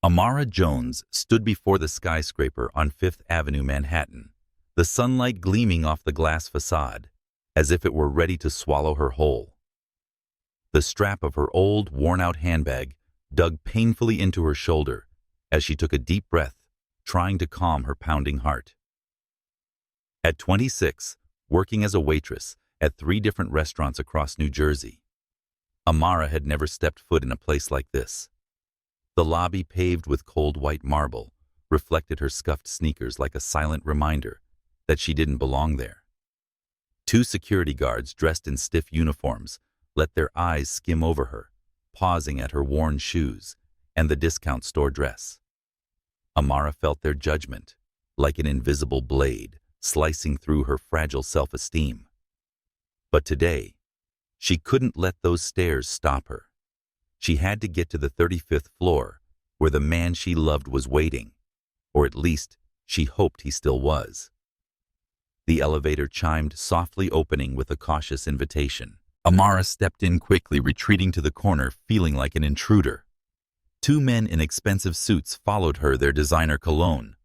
Amara Jones stood before the skyscraper on Fifth Avenue, Manhattan, the sunlight gleaming off the glass facade, as if it were ready to swallow her whole. The strap of her old, worn-out handbag dug painfully into her shoulder as she took a deep breath, trying to calm her pounding heart. At 26, working as a waitress at 3 different restaurants across New Jersey, Amara had never stepped foot in a place like this. The lobby, paved with cold white marble, reflected her scuffed sneakers like a silent reminder that she didn't belong there. 2 security guards dressed in stiff uniforms let their eyes skim over her, pausing at her worn shoes and the discount store dress. Amara felt their judgment, like an invisible blade, slicing through her fragile self-esteem. But today, she couldn't let those stares stop her. She had to get to the 35th floor, where the man she loved was waiting, or at least she hoped he still was. The elevator chimed, softly opening with a cautious invitation. Amara stepped in quickly, retreating to the corner, feeling like an intruder. 2 men in expensive suits followed her, their designer cologne,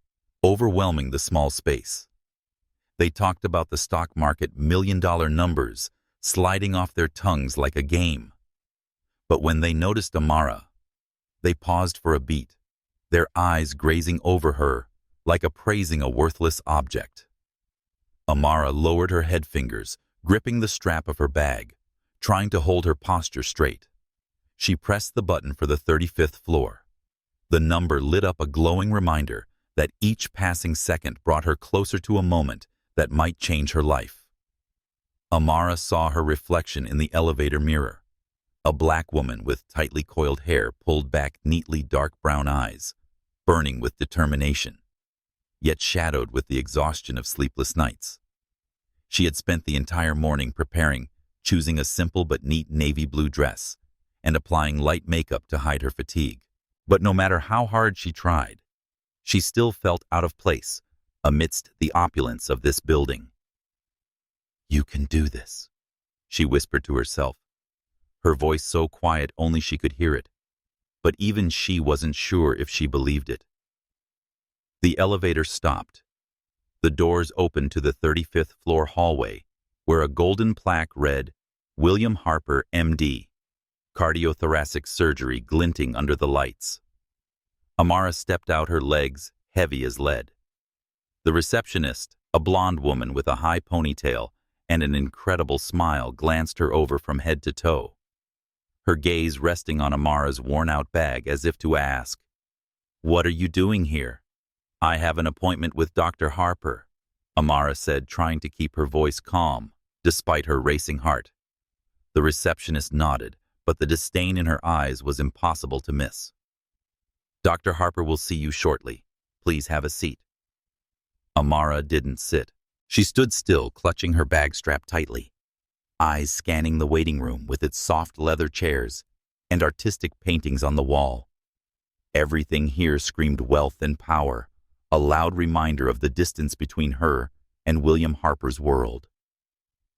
overwhelming the small space. They talked about the stock market, million-dollar numbers, sliding off their tongues like a game. But when they noticed Amara, they paused for a beat, their eyes grazing over her like appraising a worthless object. Amara lowered her head fingers, gripping the strap of her bag, trying to hold her posture straight. She pressed the button for the 35th floor. The number lit up, a glowing reminder that each passing second brought her closer to a moment that might change her life. Amara saw her reflection in the elevator mirror. A black woman with tightly coiled hair, pulled back neatly, dark brown eyes, burning with determination, yet shadowed with the exhaustion of sleepless nights. She had spent the entire morning preparing, choosing a simple but neat navy blue dress, and applying light makeup to hide her fatigue. But no matter how hard she tried, she still felt out of place amidst the opulence of this building. "You can do this," she whispered to herself, her voice so quiet only she could hear it. But even she wasn't sure if she believed it. The elevator stopped. The doors opened to the 35th floor hallway, where a golden plaque read, "William Harper, M.D., Cardiothoracic Surgery," glinting under the lights. Amara stepped out, her legs heavy as lead. The receptionist, a blonde woman with a high ponytail and an incredible smile, glanced her over from head to toe, her gaze resting on Amara's worn-out bag as if to ask, "What are you doing here?" "I have an appointment with Dr. Harper," Amara said, trying to keep her voice calm, despite her racing heart. The receptionist nodded, but the disdain in her eyes was impossible to miss. "Dr. Harper will see you shortly. Please have a seat." Amara didn't sit. She stood still, clutching her bag strap tightly, eyes scanning the waiting room with its soft leather chairs and artistic paintings on the wall. Everything here screamed wealth and power, a loud reminder of the distance between her and William Harper's world.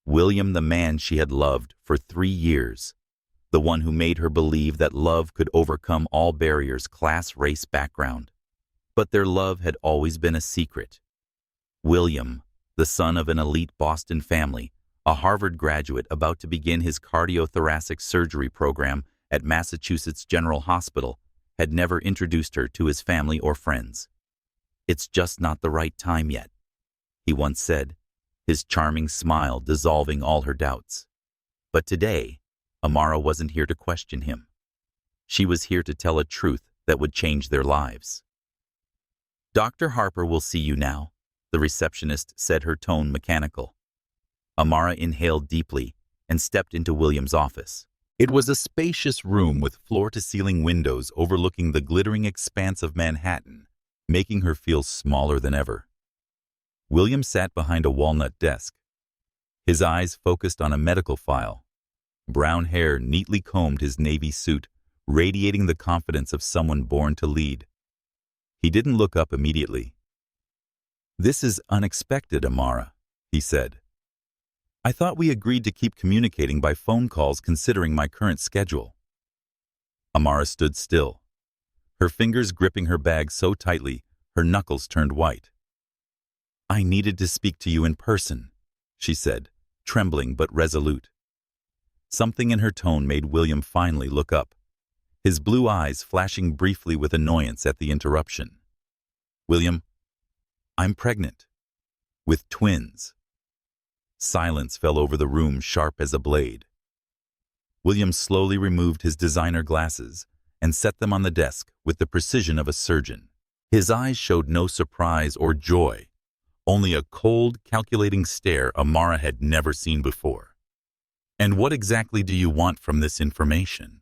William, the man she had loved for 3 years, the one who made her believe that love could overcome all barriers, class, race, background. But their love had always been a secret. William, the son of an elite Boston family, a Harvard graduate about to begin his cardiothoracic surgery program at Massachusetts General Hospital, had never introduced her to his family or friends. "It's just not the right time yet," he once said, his charming smile dissolving all her doubts. But today, Amara wasn't here to question him. She was here to tell a truth that would change their lives. "Dr. Harper will see you now," the receptionist said, her tone mechanical. Amara inhaled deeply and stepped into William's office. It was a spacious room with floor-to-ceiling windows overlooking the glittering expanse of Manhattan, making her feel smaller than ever. William sat behind a walnut desk, his eyes focused on a medical file. Brown hair neatly combed his navy suit, radiating the confidence of someone born to lead. He didn't look up immediately. "This is unexpected, Amara," he said. "I thought we agreed to keep communicating by phone calls considering my current schedule." Amara stood still, her fingers gripping her bag so tightly her knuckles turned white. "I needed to speak to you in person," she said, trembling but resolute. Something in her tone made William finally look up, his blue eyes flashing briefly with annoyance at the interruption. "William, I'm pregnant. With twins." Silence fell over the room, sharp as a blade. William slowly removed his designer glasses and set them on the desk with the precision of a surgeon. His eyes showed no surprise or joy, only a cold, calculating stare Amara had never seen before. "And what exactly do you want from this information?"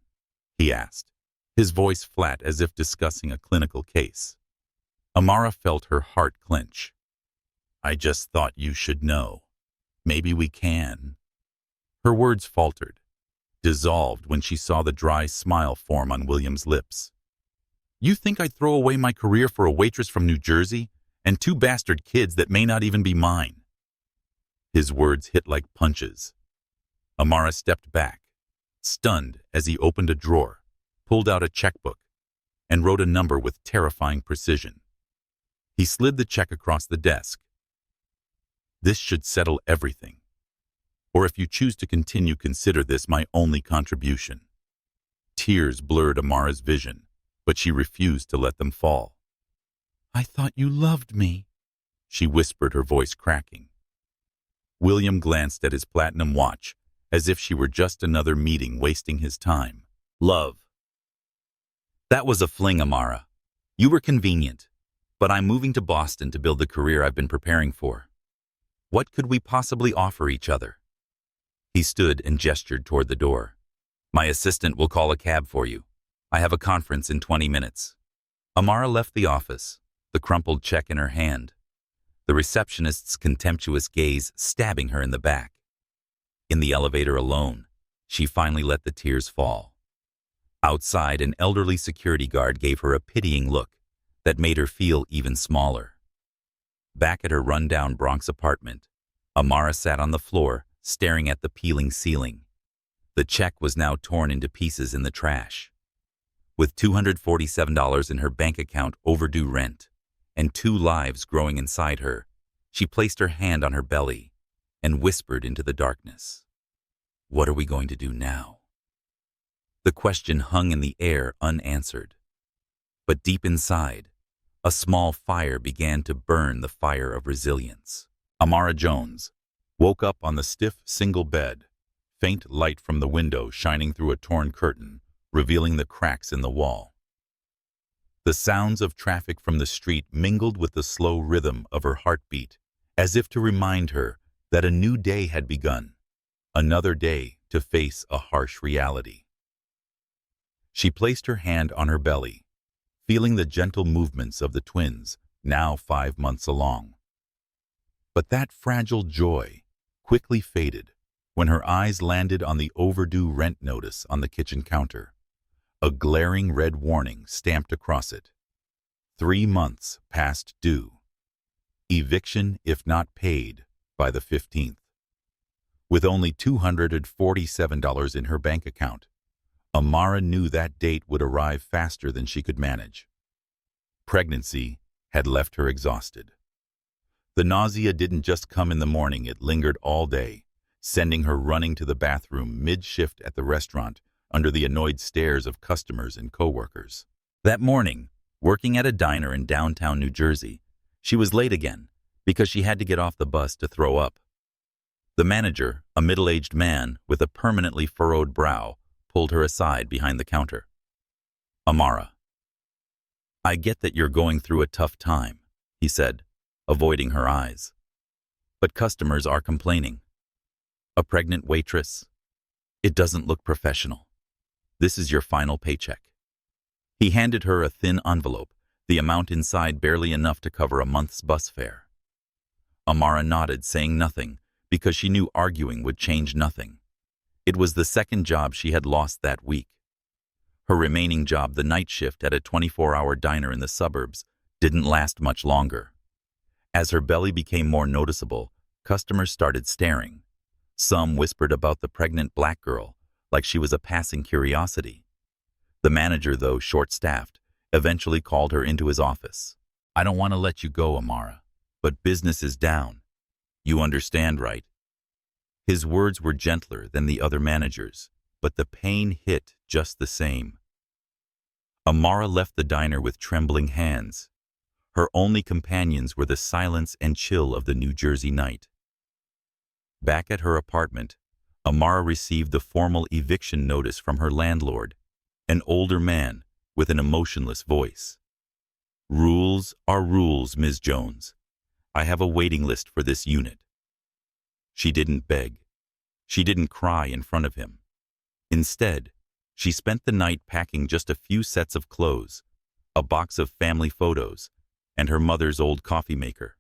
he asked, his voice flat as if discussing a clinical case. Amara felt her heart clench. "I just thought you should know. Maybe we can." Her words faltered, dissolved when she saw the dry smile form on William's lips. "You think I'd throw away my career for a waitress from New Jersey and two bastard kids that may not even be mine?" His words hit like punches. Amara stepped back, stunned as he opened a drawer, pulled out a checkbook, and wrote a number with terrifying precision. He slid the check across the desk. "This should settle everything. Or if you choose to continue, consider this my only contribution." Tears blurred Amara's vision, but she refused to let them fall. "I thought you loved me," she whispered, her voice cracking. William glanced at his platinum watch, as if she were just another meeting wasting his time. "Love. That was a fling, Amara. You were convenient, but I'm moving to Boston to build the career I've been preparing for. What could we possibly offer each other?" He stood and gestured toward the door. "My assistant will call a cab for you. I have a conference in 20 minutes. Amara left the office, the crumpled check in her hand, the receptionist's contemptuous gaze stabbing her in the back. In the elevator alone, she finally let the tears fall. Outside, an elderly security guard gave her a pitying look that made her feel even smaller. Back at her rundown Bronx apartment, Amara sat on the floor, staring at the peeling ceiling. The check was now torn into pieces in the trash. With $247 in her bank account overdue rent, and 2 lives growing inside her, she placed her hand on her belly and whispered into the darkness, "What are we going to do now?" The question hung in the air unanswered. But deep inside, a small fire began to burn, the fire of resilience. Amara Jones woke up on the stiff single bed, faint light from the window shining through a torn curtain, revealing the cracks in the wall. The sounds of traffic from the street mingled with the slow rhythm of her heartbeat, as if to remind her that a new day had begun, another day to face a harsh reality. She placed her hand on her belly, feeling the gentle movements of the twins, now 5 months along. But that fragile joy quickly faded when her eyes landed on the overdue rent notice on the kitchen counter, a glaring red warning stamped across it. 3 months past due. Eviction if not paid by the 15th. With only $247 in her bank account, Amara knew that date would arrive faster than she could manage. Pregnancy had left her exhausted. The nausea didn't just come in the morning, it lingered all day, sending her running to the bathroom mid-shift at the restaurant under the annoyed stares of customers and coworkers. That morning, working at a diner in downtown New Jersey, she was late again because she had to get off the bus to throw up. The manager, a middle-aged man with a permanently furrowed brow, pulled her aside behind the counter. "Amara, I get that you're going through a tough time," he said, avoiding her eyes. "But customers are complaining. A pregnant waitress? It doesn't look professional. This is your final paycheck." He handed her a thin envelope, the amount inside barely enough to cover a month's bus fare. Amara nodded, saying nothing, because she knew arguing would change nothing. It was the second job she had lost that week. Her remaining job, the night shift at a 24-hour diner in the suburbs, didn't last much longer. As her belly became more noticeable, customers started staring. Some whispered about the pregnant black girl, like she was a passing curiosity. The manager, though short-staffed, eventually called her into his office. "I don't want to let you go, Amara, but business is down. You understand, right?" His words were gentler than the other managers, but the pain hit just the same. Amara left the diner with trembling hands. Her only companions were the silence and chill of the New Jersey night. Back at her apartment, Amara received the formal eviction notice from her landlord, an older man with an emotionless voice. "Rules are rules, Ms. Jones. I have a waiting list for this unit." She didn't beg. She didn't cry in front of him. Instead, she spent the night packing just a few sets of clothes, a box of family photos, and her mother's old coffee maker.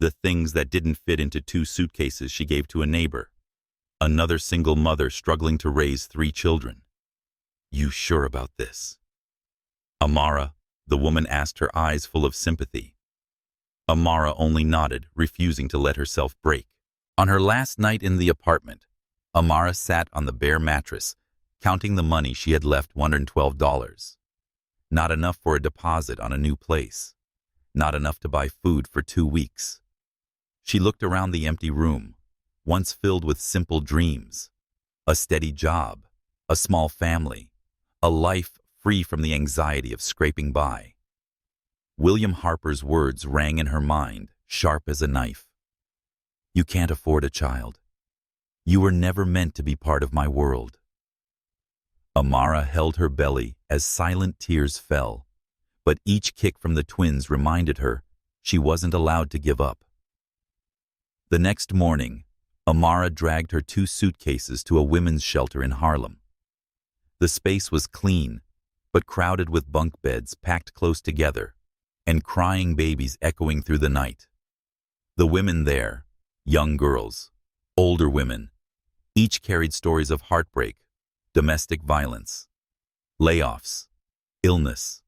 The things that didn't fit into 2 suitcases she gave to a neighbor, another single mother struggling to raise 3 children. "You sure about this?" "Amara," the woman asked, her eyes full of sympathy. Amara only nodded, refusing to let herself break. On her last night in the apartment, Amara sat on the bare mattress, counting the money she had left, $112. Not enough for a deposit on a new place. Not enough to buy food for 2 weeks. She looked around the empty room, once filled with simple dreams. A steady job, a small family, a life free from the anxiety of scraping by. William Harper's words rang in her mind, sharp as a knife. "You can't afford a child. You were never meant to be part of my world." Amara held her belly as silent tears fell, but each kick from the twins reminded her she wasn't allowed to give up. The next morning, Amara dragged her 2 suitcases to a women's shelter in Harlem. The space was clean, but crowded with bunk beds packed close together, and crying babies echoing through the night. The women there, young girls, older women, each carried stories of heartbreak, domestic violence, layoffs, illness.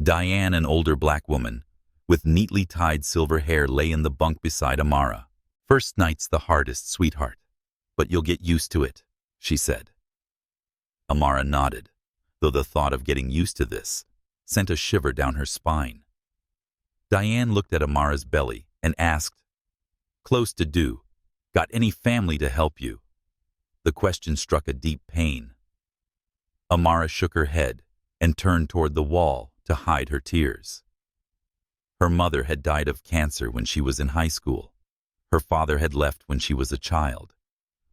Diane, an older black woman, with neatly tied silver hair, lay in the bunk beside Amara. "First night's the hardest, sweetheart, but you'll get used to it," she said. Amara nodded, though the thought of getting used to this sent a shiver down her spine. Diane looked at Amara's belly and asked, "Close to due. Got any family to help you?" The question struck a deep pain. Amara shook her head and turned toward the wall to hide her tears. Her mother had died of cancer when she was in high school. Her father had left when she was a child.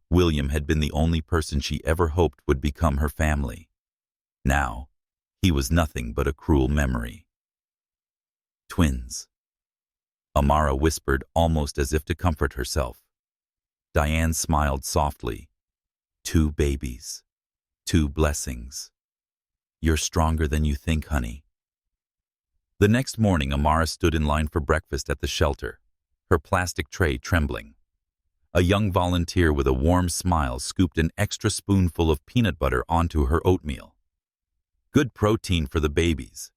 William had been the only person she ever hoped would become her family. Now, he was nothing but a cruel memory. "Twins," Amara whispered, almost as if to comfort herself. Diane smiled softly. "2 babies, 2 blessings. You're stronger than you think, honey." The next morning, Amara stood in line for breakfast at the shelter, her plastic tray trembling. A young volunteer with a warm smile scooped an extra spoonful of peanut butter onto her oatmeal. "Good protein for the babies,"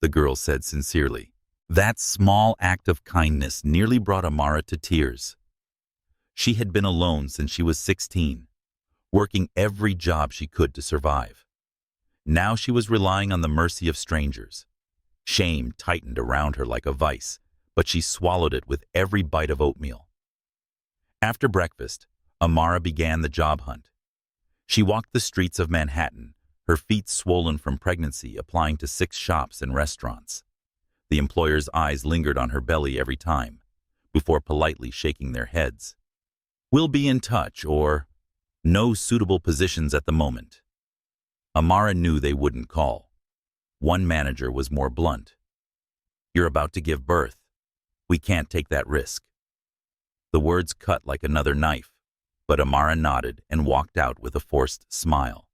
the girl said sincerely. That small act of kindness nearly brought Amara to tears. She had been alone since she was 16, working every job she could to survive. Now she was relying on the mercy of strangers. Shame tightened around her like a vice, but she swallowed it with every bite of oatmeal. After breakfast, Amara began the job hunt. She walked the streets of Manhattan, her feet swollen from pregnancy, applying to 6 shops and restaurants. The employers' eyes lingered on her belly every time, before politely shaking their heads. "We'll be in touch," or "No suitable positions at the moment." Amara knew they wouldn't call. One manager was more blunt. "You're about to give birth. We can't take that risk." The words cut like another knife, but Amara nodded and walked out with a forced smile.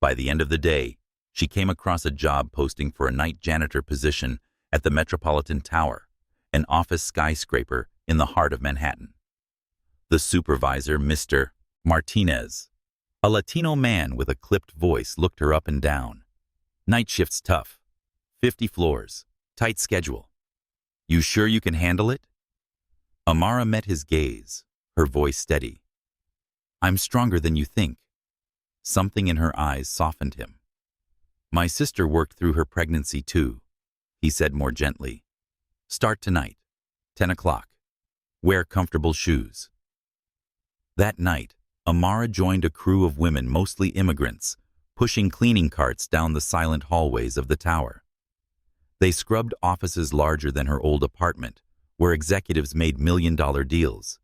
By the end of the day, she came across a job posting for a night janitor position at the Metropolitan Tower, an office skyscraper in the heart of Manhattan. The supervisor, Mr. Martinez, a Latino man with a clipped voice, looked her up and down. "Night shift's tough. 50 floors. Tight schedule. You sure you can handle it?" Amara met his gaze, her voice steady. "I'm stronger than you think." Something in her eyes softened him. My sister worked through her pregnancy too, he said more gently. Start tonight, 10 o'clock. Wear comfortable shoes. That night, Amara joined a crew of women, mostly immigrants, pushing cleaning carts down the silent hallways of the tower. They scrubbed offices larger than her old apartment, where executives made million-dollar deals.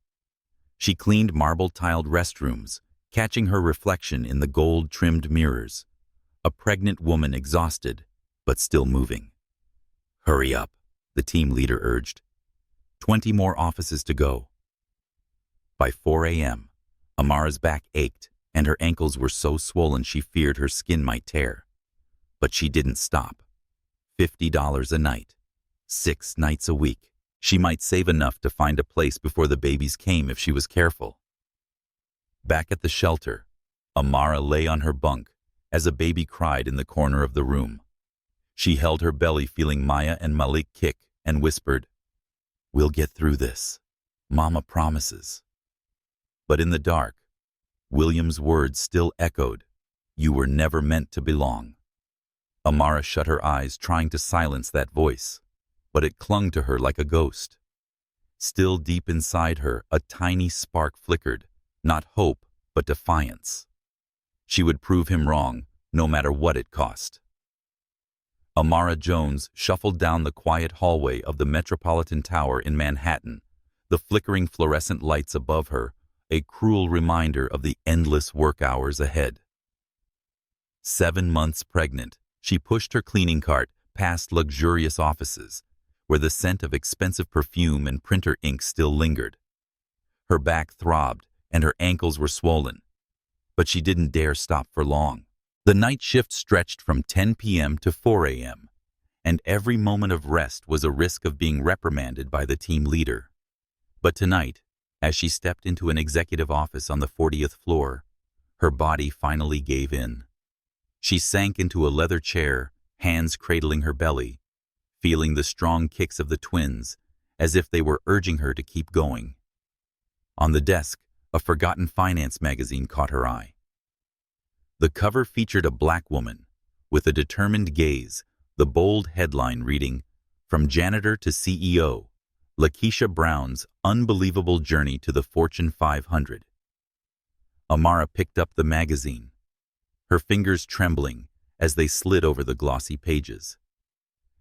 She cleaned marble-tiled restrooms, catching her reflection in the gold-trimmed mirrors. A pregnant woman exhausted, but still moving. Hurry up, the team leader urged. 20 more offices to go. By 4 a.m., Amara's back ached, and her ankles were so swollen she feared her skin might tear. But she didn't stop. $50 a night. 6 nights a week. She might save enough to find a place before the babies came if she was careful. Back at the shelter, Amara lay on her bunk as a baby cried in the corner of the room. She held her belly, feeling Maya and Malik kick, and whispered, "We'll get through this. Mama promises." But in the dark, William's words still echoed, "You were never meant to belong." Amara shut her eyes, trying to silence that voice, but it clung to her like a ghost. Still deep inside her, a tiny spark flickered, not hope, but defiance. She would prove him wrong, no matter what it cost. Amara Jones shuffled down the quiet hallway of the Metropolitan Tower in Manhattan, the flickering fluorescent lights above her, a cruel reminder of the endless work hours ahead. 7 months pregnant, she pushed her cleaning cart past luxurious offices, where the scent of expensive perfume and printer ink still lingered. Her back throbbed, and her ankles were swollen, but she didn't dare stop for long. The night shift stretched from 10 p.m. to 4 a.m., and every moment of rest was a risk of being reprimanded by the team leader. But tonight, as she stepped into an executive office on the 40th floor, her body finally gave in. She sank into a leather chair, hands cradling her belly, feeling the strong kicks of the twins, as if they were urging her to keep going. On the desk, a forgotten finance magazine caught her eye. The cover featured a black woman, with a determined gaze, the bold headline reading, "From Janitor to CEO, Lakeisha Brown's Unbelievable Journey to the Fortune 500. Amara picked up the magazine, her fingers trembling as they slid over the glossy pages.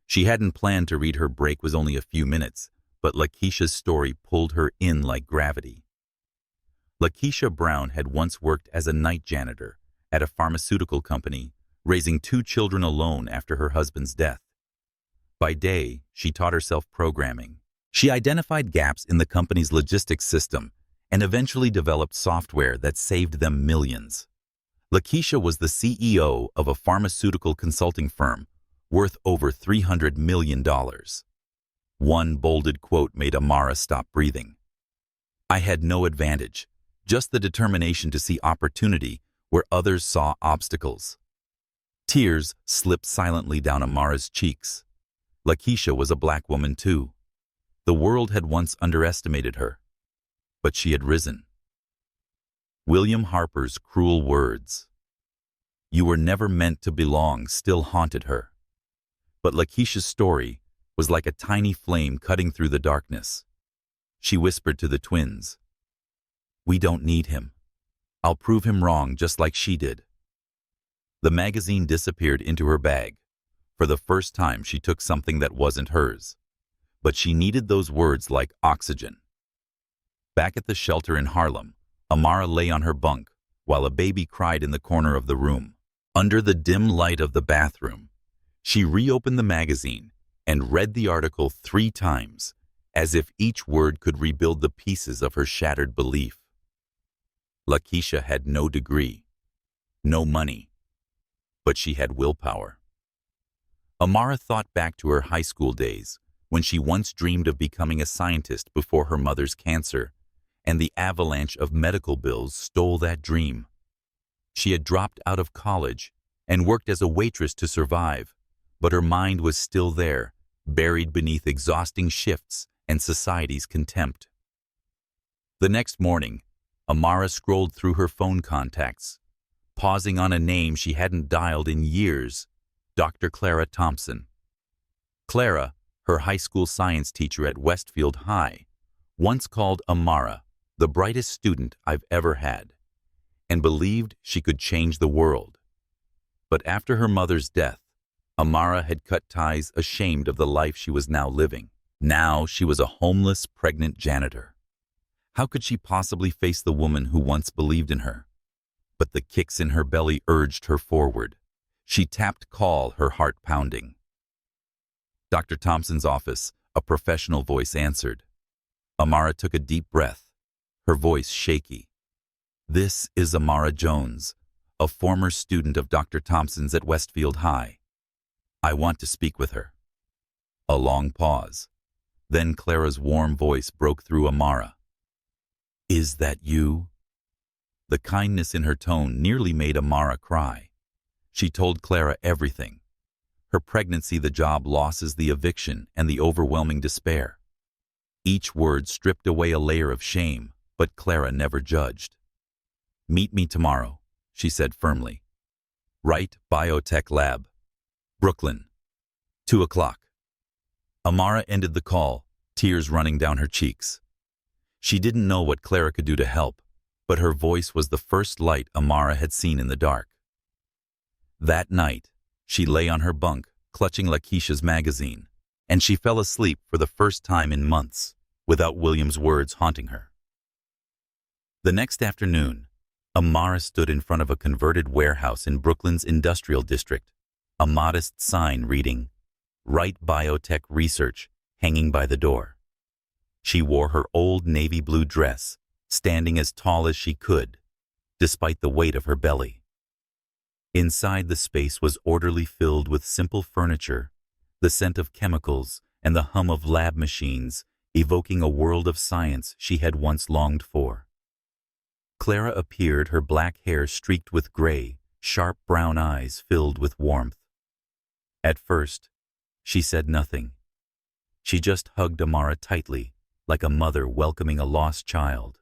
She hadn't planned to read. Her break was only a few minutes, but Lakeisha's story pulled her in like gravity. Lakeisha Brown had once worked as a night janitor at a pharmaceutical company, raising 2 children alone after her husband's death. By day, she taught herself programming. She identified gaps in the company's logistics system and eventually developed software that saved them millions. Lakeisha was the CEO of a pharmaceutical consulting firm worth over $300 million. One bolded quote made Amara stop breathing. "I had no advantage, just the determination to see opportunity where others saw obstacles." Tears slipped silently down Amara's cheeks. Lakeisha was a black woman too. The world had once underestimated her, but she had risen. William Harper's cruel words, "You were never meant to belong," still haunted her. But Lakeisha's story was like a tiny flame cutting through the darkness. She whispered to the twins, "We don't need him. I'll prove him wrong just like she did." The magazine disappeared into her bag. For the first time, she took something that wasn't hers. But she needed those words like oxygen. Back at the shelter in Harlem, Amara lay on her bunk while a baby cried in the corner of the room. Under the dim light of the bathroom, she reopened the magazine and read the article 3 times, as if each word could rebuild the pieces of her shattered belief. Lakeisha had no degree, no money, but she had willpower. Amara thought back to her high school days, when she once dreamed of becoming a scientist before her mother's cancer, and the avalanche of medical bills stole that dream. She had dropped out of college and worked as a waitress to survive, but her mind was still there, buried beneath exhausting shifts and society's contempt. The next morning, Amara scrolled through her phone contacts, pausing on a name she hadn't dialed in years, Dr. Clara Thompson. Clara, her high school science teacher at Westfield High, once called Amara the brightest student I've ever had, and believed she could change the world. But after her mother's death, Amara had cut ties, ashamed of the life she was now living. Now she was a homeless, pregnant janitor. How could she possibly face the woman who once believed in her? But the kicks in her belly urged her forward. She tapped call, her heart pounding. Dr. Thompson's office, a professional voice answered. Amara took a deep breath, her voice shaky. "This is Amara Jones, a former student of Dr. Thompson's at Westfield High. I want to speak with her." A long pause. Then Clara's warm voice broke through Amara. "Is that you?" The kindness in her tone nearly made Amara cry. She told Clara everything. Her pregnancy, the job losses, the eviction, and the overwhelming despair. Each word stripped away a layer of shame, but Clara never judged. "Meet me tomorrow," she said firmly. "Right, Biotech Lab. Brooklyn. 2 o'clock. Amara ended the call, tears running down her cheeks. She didn't know what Clara could do to help, but her voice was the first light Amara had seen in the dark. That night, she lay on her bunk, clutching Lakeisha's magazine, and she fell asleep for the first time in months, without William's words haunting her. The next afternoon, Amara stood in front of a converted warehouse in Brooklyn's industrial district, a modest sign reading, "Right Biotech Research," hanging by the door. She wore her old navy blue dress, standing as tall as she could, despite the weight of her belly. Inside, the space was orderly, filled with simple furniture, the scent of chemicals, and the hum of lab machines, evoking a world of science she had once longed for. Clara appeared, her black hair streaked with gray, sharp brown eyes filled with warmth. At first, she said nothing. She just hugged Amara tightly, like a mother welcoming a lost child.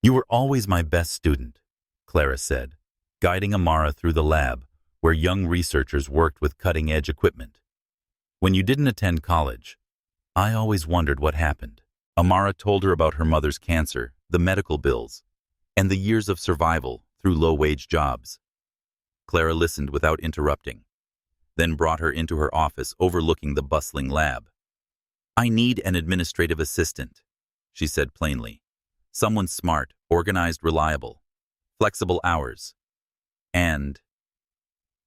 "You were always my best student," Clara said, guiding Amara through the lab, where young researchers worked with cutting-edge equipment. "When you didn't attend college, I always wondered what happened." Amara told her about her mother's cancer, the medical bills, and the years of survival through low-wage jobs. Clara listened without interrupting, then brought her into her office overlooking the bustling lab. "I need an administrative assistant," she said plainly. "Someone smart, organized, reliable, flexible hours. And..."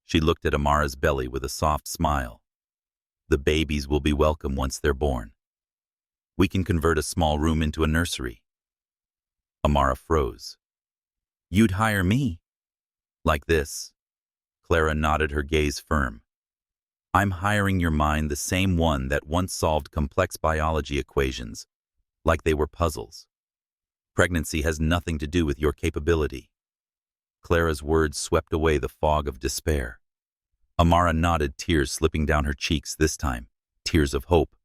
She looked at Amara's belly with a soft smile. "The babies will be welcome once they're born. We can convert a small room into a nursery." Amara froze. "You'd hire me?" "Like this?" Clara nodded, her gaze firm. "I'm hiring your mind, the same one that once solved complex biology equations, like they were puzzles. Pregnancy has nothing to do with your capability." Clara's words swept away the fog of despair. Amara nodded, tears slipping down her cheeks this time, tears of hope.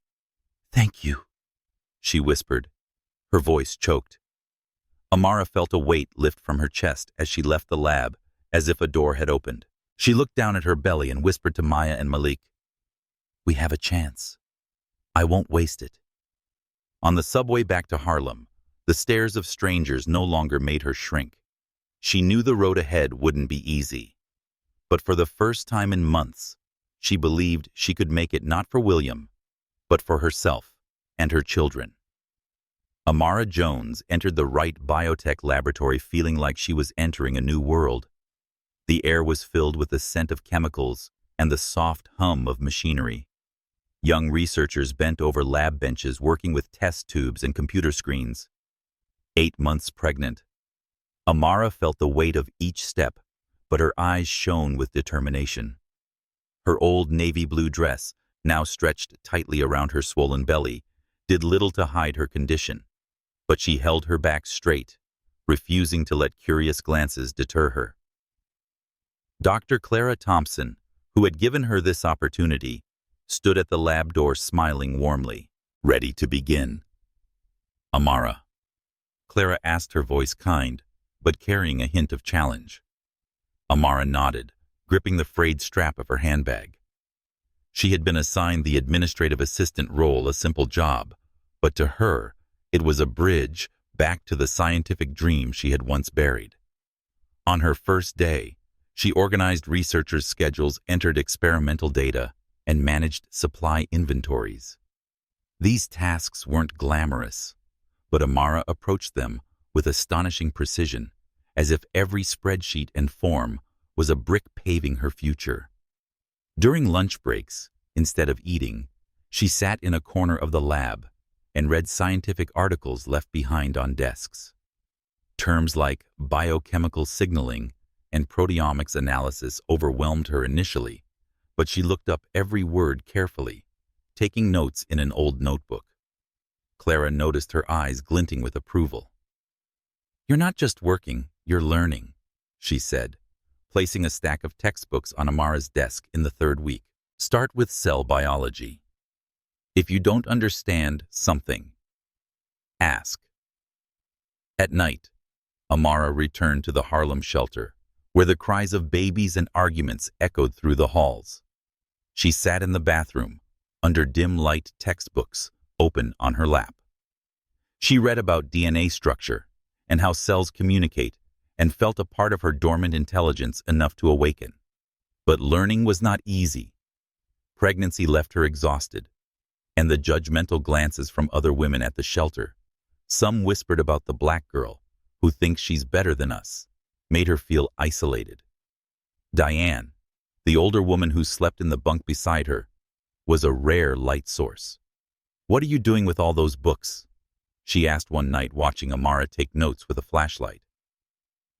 "Thank you," she whispered, her voice choked. Amara felt a weight lift from her chest as she left the lab, as if a door had opened. She looked down at her belly and whispered to Maya and Malik, "We have a chance. I won't waste it." On the subway back to Harlem, the stares of strangers no longer made her shrink. She knew the road ahead wouldn't be easy. But for the first time in months, she believed she could make it, not for William, but for herself and her children. Amara Jones entered the Wright Biotech laboratory feeling like she was entering a new world. The air was filled with the scent of chemicals and the soft hum of machinery. Young researchers bent over lab benches working with test tubes and computer screens. 8 months pregnant, Amara felt the weight of each step, but her eyes shone with determination. Her old navy blue dress, now stretched tightly around her swollen belly, did little to hide her condition, but she held her back straight, refusing to let curious glances deter her. Dr. Clara Thompson, who had given her this opportunity, stood at the lab door smiling warmly, ready to begin. "Amara," Clara asked, her voice kind, but carrying a hint of challenge. Amara nodded, gripping the frayed strap of her handbag. She had been assigned the administrative assistant role, a simple job, but to her, it was a bridge back to the scientific dream she had once buried. On her first day, she organized researchers' schedules, entered experimental data, and managed supply inventories. These tasks weren't glamorous, but Amara approached them with astonishing precision, as if every spreadsheet and form was a brick paving her future. During lunch breaks, instead of eating, she sat in a corner of the lab and read scientific articles left behind on desks. Terms like biochemical signaling and proteomics analysis overwhelmed her initially, but she looked up every word carefully, taking notes in an old notebook. Clara noticed her eyes glinting with approval. "You're not just working, you're learning," she said, placing a stack of textbooks on Amara's desk in the third week. "Start with cell biology. If you don't understand something, ask." At night, Amara returned to the Harlem shelter, where the cries of babies and arguments echoed through the halls. She sat in the bathroom, under dim light, textbooks open on her lap. She read about DNA structure and how cells communicate, and felt a part of her dormant intelligence enough to awaken. But learning was not easy. Pregnancy left her exhausted, and the judgmental glances from other women at the shelter, some whispered about the black girl who thinks she's better than us, made her feel isolated. Diane, the older woman who slept in the bunk beside her, was a rare light source. "What are you doing with all those books?" she asked one night, watching Amara take notes with a flashlight.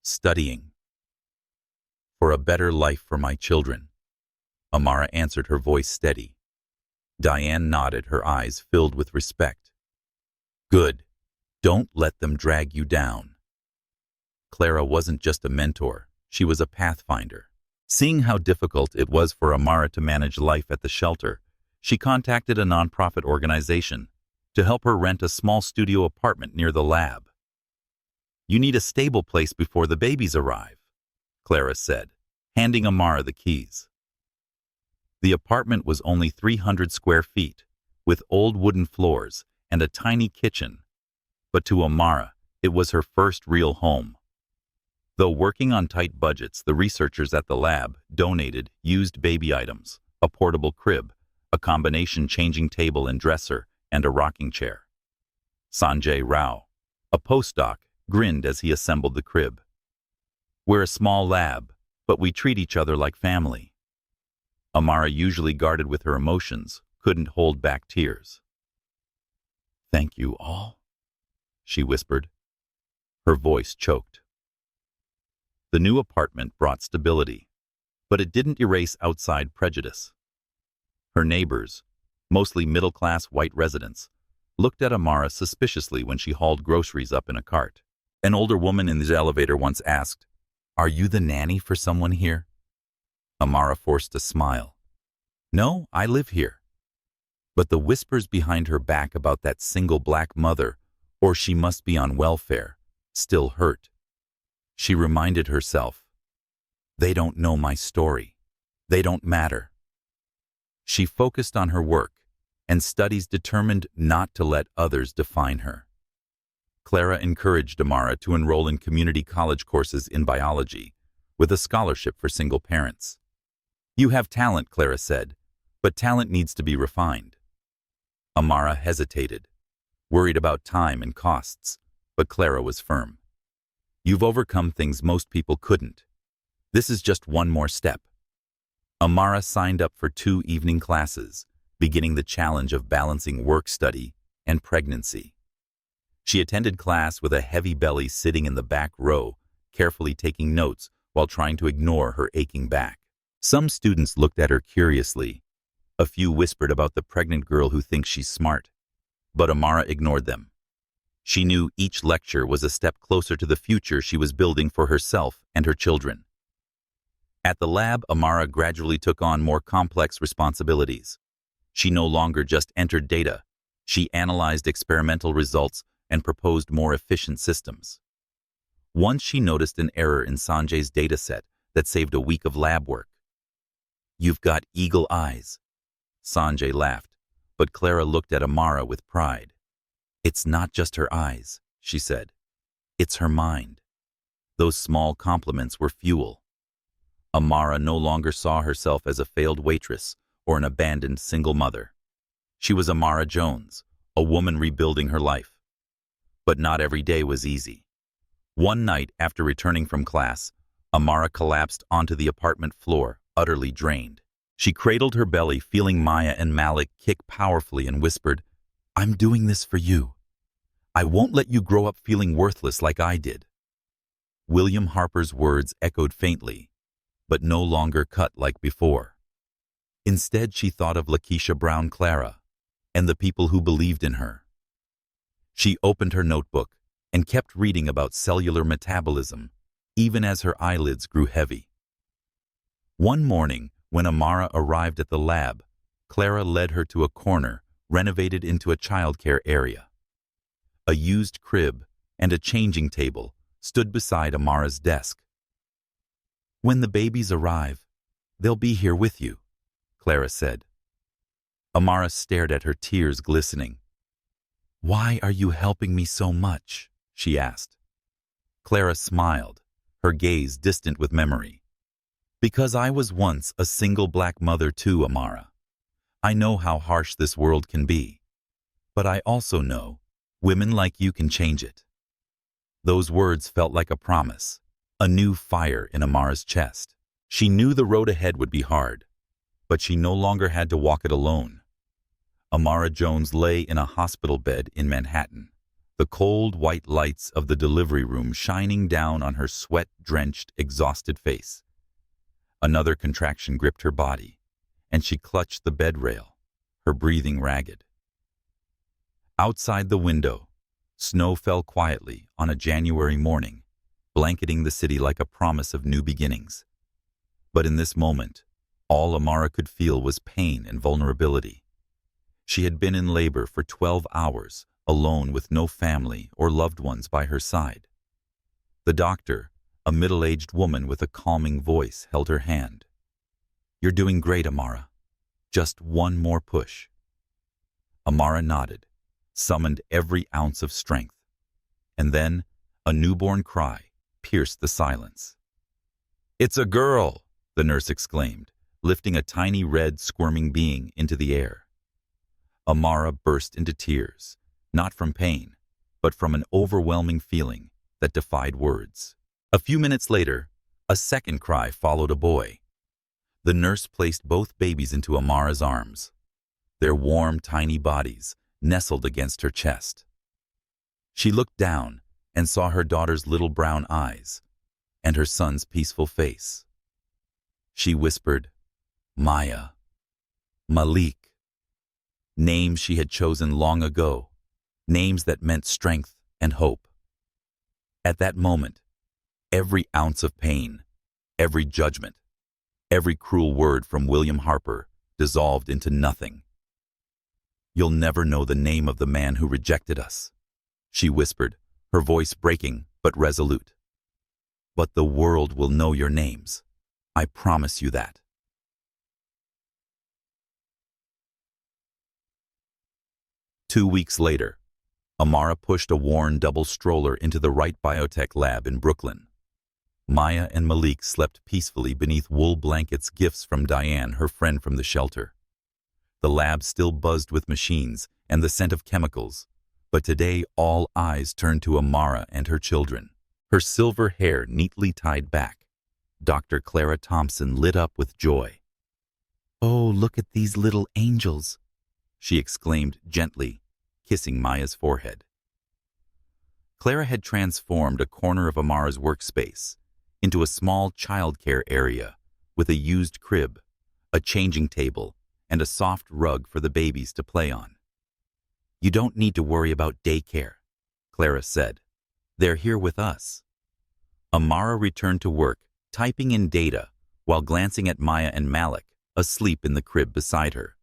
"Studying. For a better life for my children," Amara answered, her voice steady. Diane nodded, her eyes filled with respect. "Good. Don't let them drag you down." Clara wasn't just a mentor, she was a pathfinder. Seeing how difficult it was for Amara to manage life at the shelter, she contacted a nonprofit organization to help her rent a small studio apartment near the lab. "You need a stable place before the babies arrive," Clara said, handing Amara the keys. The apartment was only 300 square feet, with old wooden floors and a tiny kitchen. But to Amara, it was her first real home. Though working on tight budgets, the researchers at the lab donated used baby items, a portable crib, a combination changing table and dresser, and a rocking chair. Sanjay Rao, a postdoc, grinned as he assembled the crib. "We're a small lab, but we treat each other like family." Amara, usually guarded with her emotions, couldn't hold back tears. "Thank you all," she whispered. Her voice choked. The new apartment brought stability, but it didn't erase outside prejudice. Her neighbors, mostly middle-class white residents, looked at Amara suspiciously when she hauled groceries up in a cart. An older woman in the elevator once asked, "Are you the nanny for someone here?" Amara forced a smile. "No, I live here." But the whispers behind her back about that single black mother, or she must be on welfare, still hurt. She reminded herself, "They don't know my story. They don't matter." She focused on her work, and studies determined not to let others define her. Clara encouraged Amara to enroll in community college courses in biology, with a scholarship for single parents. "You have talent," Clara said, "but talent needs to be refined." Amara hesitated, worried about time and costs, but Clara was firm. "You've overcome things most people couldn't. This is just one more step." Amara signed up for 2 evening classes, beginning the challenge of balancing work study and pregnancy. She attended class with a heavy belly, sitting in the back row, carefully taking notes while trying to ignore her aching back. Some students looked at her curiously. A few whispered about the pregnant girl who thinks she's smart, but Amara ignored them. She knew each lecture was a step closer to the future she was building for herself and her children. At the lab, Amara gradually took on more complex responsibilities. She no longer just entered data. She analyzed experimental results and proposed more efficient systems. Once she noticed an error in Sanjay's dataset that saved a week of lab work. You've got eagle eyes. Sanjay laughed, but Clara looked at Amara with pride. It's not just her eyes, she said. It's her mind. Those small compliments were fuel. Amara no longer saw herself as a failed waitress or an abandoned single mother. She was Amara Jones, a woman rebuilding her life. But not every day was easy. One night after returning from class, Amara collapsed onto the apartment floor, utterly drained. She cradled her belly, feeling Maya and Malik kick powerfully, and whispered, "I'm doing this for you. I won't let you grow up feeling worthless like I did." William Harper's words echoed faintly, but no longer cut like before. Instead, she thought of Lakeisha Brown Clara and the people who believed in her. She opened her notebook and kept reading about cellular metabolism, even as her eyelids grew heavy. One morning, when Amara arrived at the lab, Clara led her to a corner renovated into a childcare area. A used crib and a changing table stood beside Amara's desk. "When the babies arrive, they'll be here with you," Clara said. Amara stared at her, tears glistening. "Why are you helping me so much?" she asked. Clara smiled, her gaze distant with memory. "Because I was once a single black mother too, Amara. I know how harsh this world can be. But I also know women like you can change it." Those words felt like a promise, a new fire in Amara's chest. She knew the road ahead would be hard, but she no longer had to walk it alone. Amara Jones lay in a hospital bed in Manhattan, the cold white lights of the delivery room shining down on her sweat-drenched, exhausted face. Another contraction gripped her body, and she clutched the bed rail, her breathing ragged. Outside the window, snow fell quietly on a January morning, blanketing the city like a promise of new beginnings. But in this moment, all Amara could feel was pain and vulnerability. She had been in labor for 12 hours, alone with no family or loved ones by her side. The doctor, a middle-aged woman with a calming voice, held her hand. "You're doing great, Amara. Just one more push." Amara nodded, summoned every ounce of strength. And then a newborn cry pierced the silence. "It's a girl!" the nurse exclaimed, lifting a tiny red squirming being into the air. Amara burst into tears, not from pain, but from an overwhelming feeling that defied words. A few minutes later, a second cry followed a boy. The nurse placed both babies into Amara's arms, their warm, tiny bodies nestled against her chest. She looked down and saw her daughter's little brown eyes and her son's peaceful face. She whispered, "Maya, Malik," names she had chosen long ago, names that meant strength and hope. At that moment, every ounce of pain, every judgment, every cruel word from William Harper dissolved into nothing. "You'll never know the name of the man who rejected us," she whispered, her voice breaking but resolute. "But the world will know your names. I promise you that." 2 weeks later, Amara pushed a worn double stroller into the Wright Biotech lab in Brooklyn. Maya and Malik slept peacefully beneath wool blankets, gifts from Diane, her friend from the shelter. The lab still buzzed with machines and the scent of chemicals, but today all eyes turned to Amara and her children. Her silver hair neatly tied back, Dr. Clara Thompson lit up with joy. "Oh, look at these little angels," she exclaimed gently, kissing Maya's forehead. Clara had transformed a corner of Amara's workspace into a small childcare area with a used crib, a changing table, and a soft rug for the babies to play on. "You don't need to worry about daycare," Clara said. "They're here with us." Amara returned to work, typing in data while glancing at Maya and Malik, asleep in the crib beside her.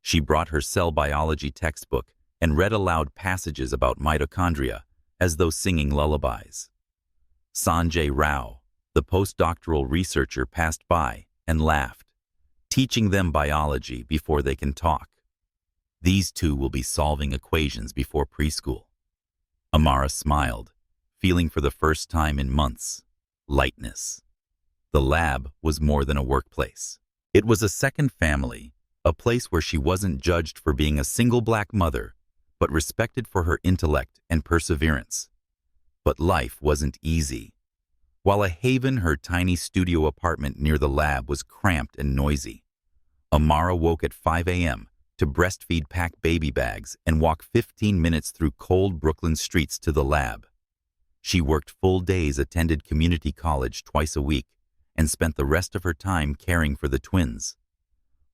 She brought her cell biology textbook and read aloud passages about mitochondria as though singing lullabies. Sanjay Rao, the postdoctoral researcher, passed by and laughed. teaching them biology before they can talk. These two will be solving equations before preschool. Amara smiled, feeling for the first time in months, lightness. The lab was more than a workplace. It was a second family, a place where she wasn't judged for being a single black mother, but respected for her intellect and perseverance. But life wasn't easy. While a haven, her tiny studio apartment near the lab was cramped and noisy. Amara woke at 5 a.m. to breastfeed, pack baby bags, and walk 15 minutes through cold Brooklyn streets to the lab. She worked full days, attended community college twice a week, and spent the rest of her time caring for the twins.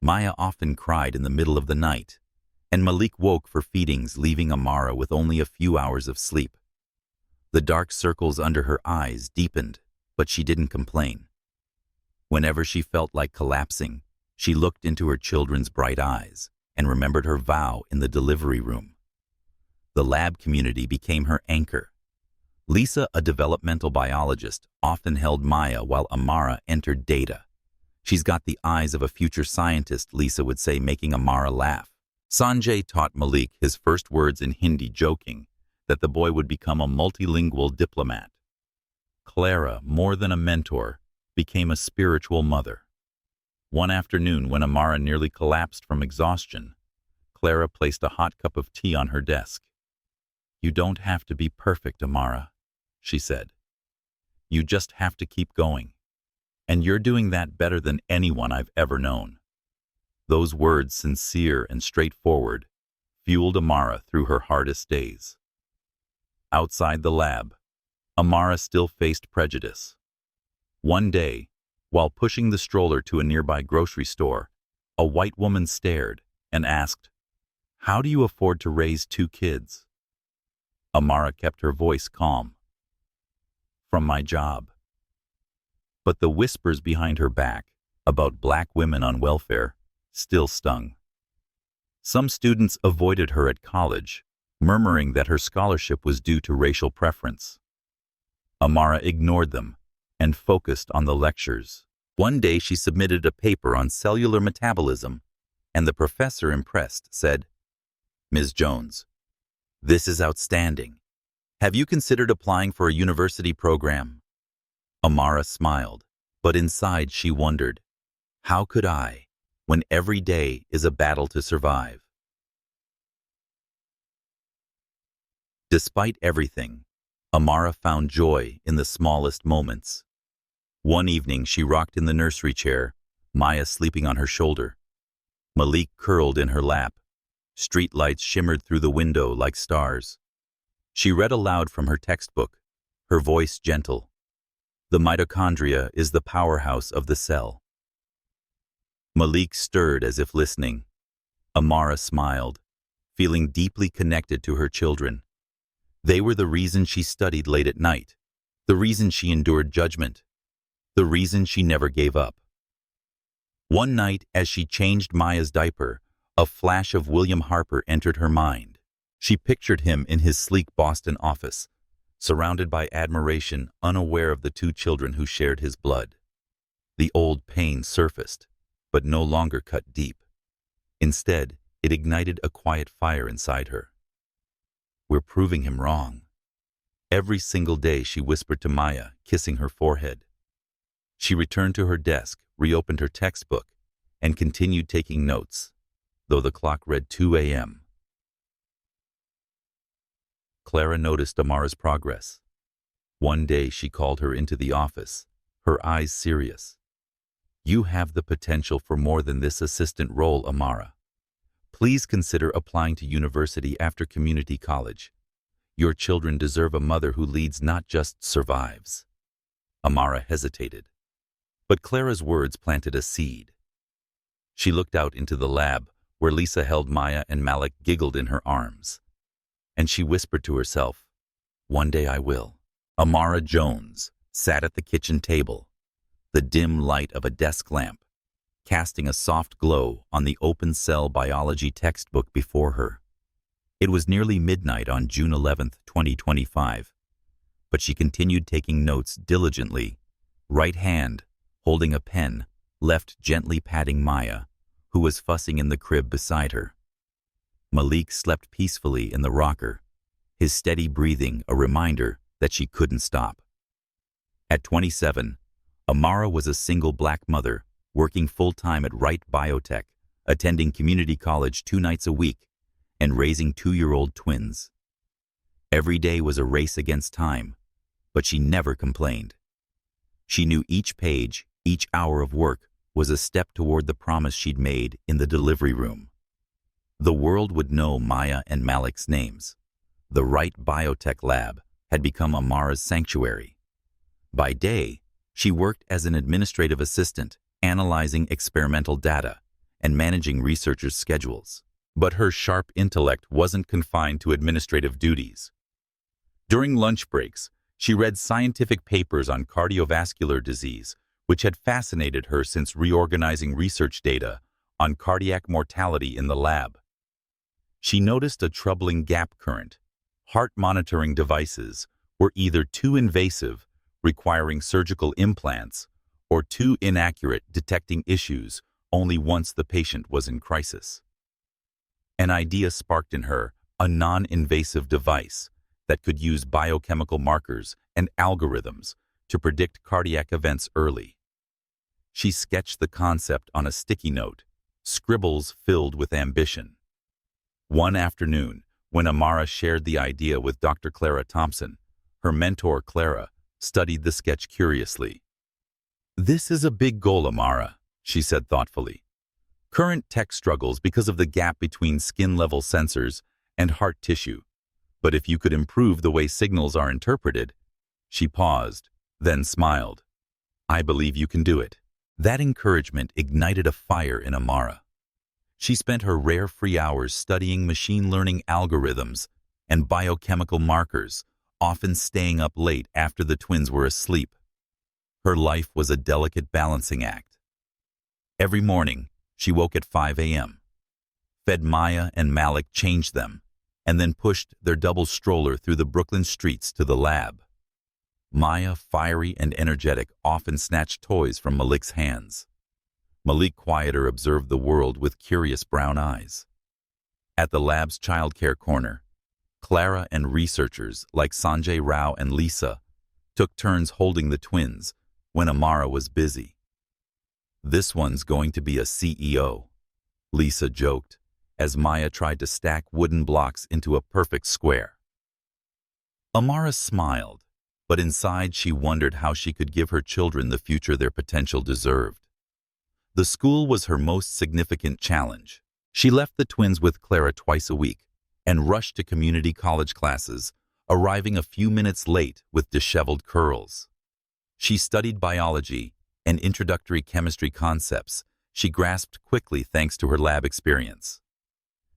Maya often cried in the middle of the night, and Malik woke for feedings, leaving Amara with only a few hours of sleep. The dark circles under her eyes deepened, but she didn't complain. Whenever she felt like collapsing, she looked into her children's bright eyes and remembered her vow in the delivery room. The lab community became her anchor. Lisa, a developmental biologist, often held Maya while Amara entered data. "She's got the eyes of a future scientist," Lisa would say, making Amara laugh. Sanjay taught Malik his first words in Hindi, joking that the boy would become a multilingual diplomat. Clara, more than a mentor, became a spiritual mother. One afternoon, when Amara nearly collapsed from exhaustion, Clara placed a hot cup of tea on her desk. "You don't have to be perfect, Amara," she said. "You just have to keep going. And you're doing that better than anyone I've ever known." Those words, sincere and straightforward, fueled Amara through her hardest days. Outside the lab, Amara still faced prejudice. One day, while pushing the stroller to a nearby grocery store, a white woman stared and asked, "How do you afford to raise 2 kids?" Amara kept her voice calm. "From my job." But the whispers behind her back about black women on welfare still stung. Some students avoided her at college, murmuring that her scholarship was due to racial preference. Amara ignored them and focused on the lectures. One day she submitted a paper on cellular metabolism, and the professor, impressed, said, "Ms. Jones, this is outstanding. Have you considered applying for a university program?" Amara smiled, but inside she wondered, how could I, when every day is a battle to survive? Despite everything, Amara found joy in the smallest moments. One evening she rocked in the nursery chair, Maya sleeping on her shoulder. Malik curled in her lap. Street lights shimmered through the window like stars. She read aloud from her textbook, her voice gentle. "The mitochondria is the powerhouse of the cell." Malik stirred as if listening. Amara smiled, feeling deeply connected to her children. They were the reason she studied late at night, the reason she endured judgment, the reason she never gave up. One night, as she changed Maya's diaper, a flash of William Harper entered her mind. She pictured him in his sleek Boston office, surrounded by admiration, unaware of the 2 children who shared his blood. The old pain surfaced, but no longer cut deep. Instead, it ignited a quiet fire inside her. "We're proving him wrong." Every single day she whispered to Maya, kissing her forehead. She returned to her desk, reopened her textbook, and continued taking notes, though the clock read 2 a.m. Clara noticed Amara's progress. One day she called her into the office, her eyes serious. "You have the potential for more than this assistant role, Amara. Please consider applying to university after community college. Your children deserve a mother who leads, not just survives." Amara hesitated, but Clara's words planted a seed. She looked out into the lab, where Lisa held Maya and Malik giggled in her arms. And she whispered to herself, "One day I will." Amara Jones sat at the kitchen table, the dim light of a desk lamp casting a soft glow on the open cell biology textbook before her. It was nearly midnight on June 11, 2025, but she continued taking notes diligently, right hand holding a pen, left gently patting Maya, who was fussing in the crib beside her. Malik slept peacefully in the rocker, his steady breathing a reminder that she couldn't stop. At 27, Amara was a single black mother, working full-time at Biotech, attending community college 2 nights a week, and raising 2-year-old twins. Every day was a race against time, but she never complained. She knew each page, each hour of work, was a step toward the promise she'd made in the delivery room. The world would know Maya and Malik's names. The Biotech lab had become Amara's sanctuary. By day, she worked as an administrative assistant, analyzing experimental data and managing researchers' schedules. But her sharp intellect wasn't confined to administrative duties. During lunch breaks, she read scientific papers on cardiovascular disease, which had fascinated her since reorganizing research data on cardiac mortality in the lab. She noticed a troubling gap current. Heart monitoring devices were either too invasive, requiring surgical implants, or too inaccurate, detecting issues only once the patient was in crisis. An idea sparked in her, a non-invasive device that could use biochemical markers and algorithms to predict cardiac events early. She sketched the concept on a sticky note, scribbles filled with ambition. One afternoon, when Amara shared the idea with Dr. Clara Thompson, her mentor Clara studied the sketch curiously. "This is a big goal, Amara," she said thoughtfully. "Current tech struggles because of the gap between skin-level sensors and heart tissue. But if you could improve the way signals are interpreted—" She paused, then smiled. "I believe you can do it." That encouragement ignited a fire in Amara. She spent her rare free hours studying machine learning algorithms and biochemical markers, often staying up late after the twins were asleep. Her life was a delicate balancing act. Every morning, she woke at 5 a.m., fed Maya and Malik, changed them, and then pushed their double stroller through the Brooklyn streets to the lab. Maya, fiery and energetic, often snatched toys from Malik's hands. Malik, quieter, observed the world with curious brown eyes. At the lab's childcare corner, Clara and researchers like Sanjay Rao and Lisa took turns holding the twins when Amara was busy. "This one's going to be a CEO," Lisa joked, as Maya tried to stack wooden blocks into a perfect square. Amara smiled, but inside she wondered how she could give her children the future their potential deserved. The school was her most significant challenge. She left the twins with Clara twice a week and rushed to community college classes, arriving a few minutes late with disheveled curls. She studied biology and introductory chemistry concepts she grasped quickly thanks to her lab experience.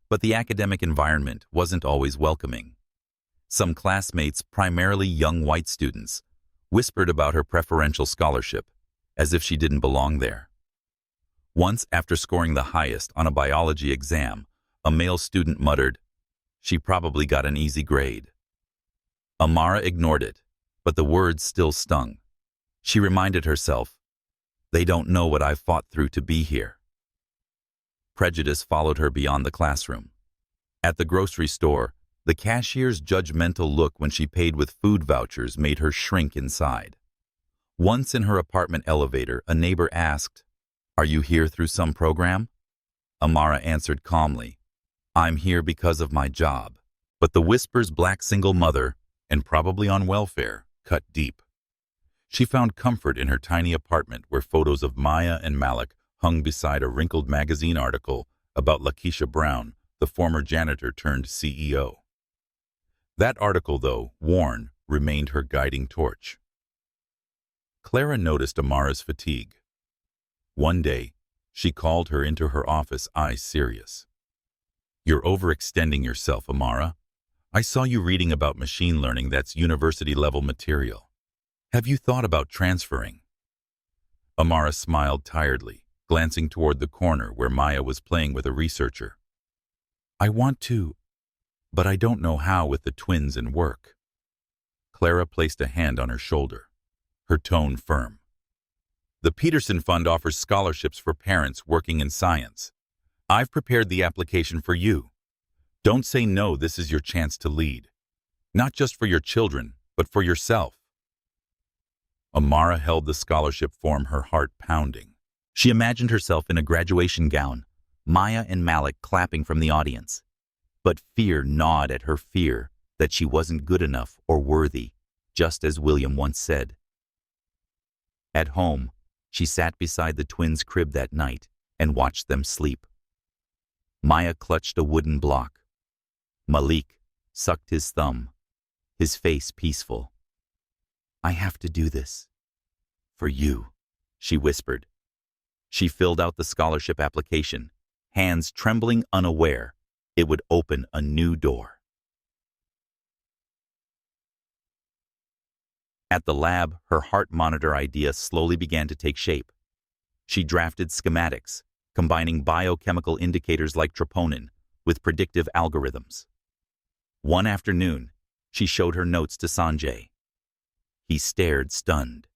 But the academic environment wasn't always welcoming. Some classmates, primarily young white students, whispered about her preferential scholarship, as if she didn't belong there. Once, after scoring the highest on a biology exam, a male student muttered, "She probably got an easy grade." Amara ignored it, but the words still stung. She reminded herself, "They don't know what I've fought through to be here." Prejudice followed her beyond the classroom. At the grocery store, the cashier's judgmental look when she paid with food vouchers made her shrink inside. Once in her apartment elevator, a neighbor asked, "Are you here through some program?" Amara answered calmly, "I'm here because of my job." But the whisper's black single mother, and probably on welfare, cut deep. She found comfort in her tiny apartment where photos of Maya and Malik hung beside a wrinkled magazine article about Lakeisha Brown, the former janitor turned CEO. That article, though worn, remained her guiding torch. Clara noticed Amara's fatigue. One day, she called her into her office, eyes serious. "You're overextending yourself, Amara. I saw you reading about machine learning that's university-level material. Have you thought about transferring?" Amara smiled tiredly, glancing toward the corner where Maya was playing with a researcher. "I want to, but I don't know how with the twins and work." Clara placed a hand on her shoulder, her tone firm. The Peterson Fund offers scholarships for parents working in science. I've prepared the application for you. Don't say no, this is your chance to lead. Not just for your children, but for yourself. Amara held the scholarship form, her heart pounding. She imagined herself in a graduation gown, Maya and Malik clapping from the audience. But fear gnawed at her fear that she wasn't good enough or worthy, just as William once said. At home, she sat beside the twins' crib that night and watched them sleep. Maya clutched a wooden block. Malik sucked his thumb, his face peaceful. "I have to do this. For you," she whispered. She filled out the scholarship application, hands trembling, unaware it would open a new door. At the lab, her heart monitor idea slowly began to take shape. She drafted schematics, combining biochemical indicators like troponin with predictive algorithms. One afternoon, she showed her notes to Sanjay. He stared, stunned.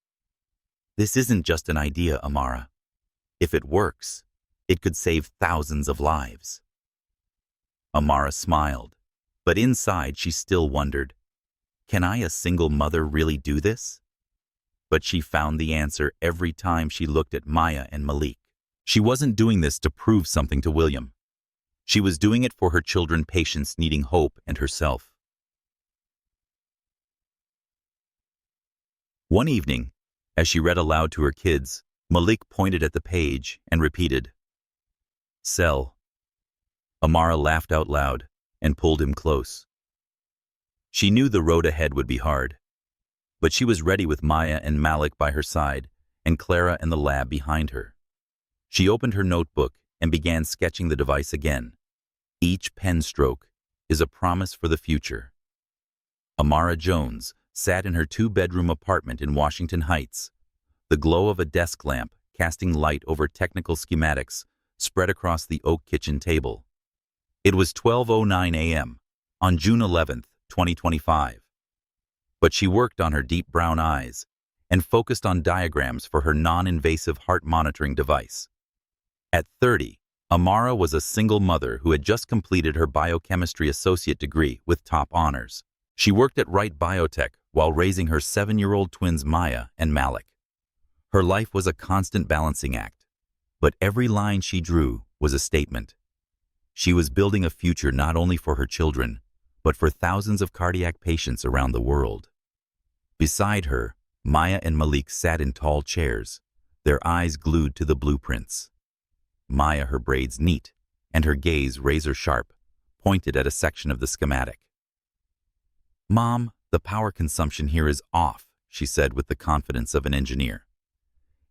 "This isn't just an idea, Amara. If it works, it could save thousands of lives." Amara smiled, but inside she still wondered, can I, a single mother, really do this? But she found the answer every time she looked at Maya and Malik. She wasn't doing this to prove something to William. She was doing it for her children, patients needing hope, and herself. One evening, as she read aloud to her kids, Malik pointed at the page and repeated, "Cell." Amara laughed out loud and pulled him close. She knew the road ahead would be hard, but she was ready with Maya and Malik by her side and Clara and the lab behind her. She opened her notebook and began sketching the device again. Each pen stroke is a promise for the future. Amara Jones sat in her 2-bedroom apartment in Washington Heights, the glow of a desk lamp casting light over technical schematics spread across the oak kitchen table. It was 12:09 a.m. on June 11th, 2025. But she worked on her deep brown eyes and focused on diagrams for her non-invasive heart monitoring device. At 30, Amara was a single mother who had just completed her biochemistry associate degree with top honors. She worked at Biotech while raising her 7-year-old twins Maya and Malik. Her life was a constant balancing act, but every line she drew was a statement. She was building a future not only for her children, but for thousands of cardiac patients around the world. Beside her, Maya and Malik sat in tall chairs, their eyes glued to the blueprints. Maya, her braids neat, and her gaze razor-sharp, pointed at a section of the schematic. "Mom, the power consumption here is off," she said with the confidence of an engineer.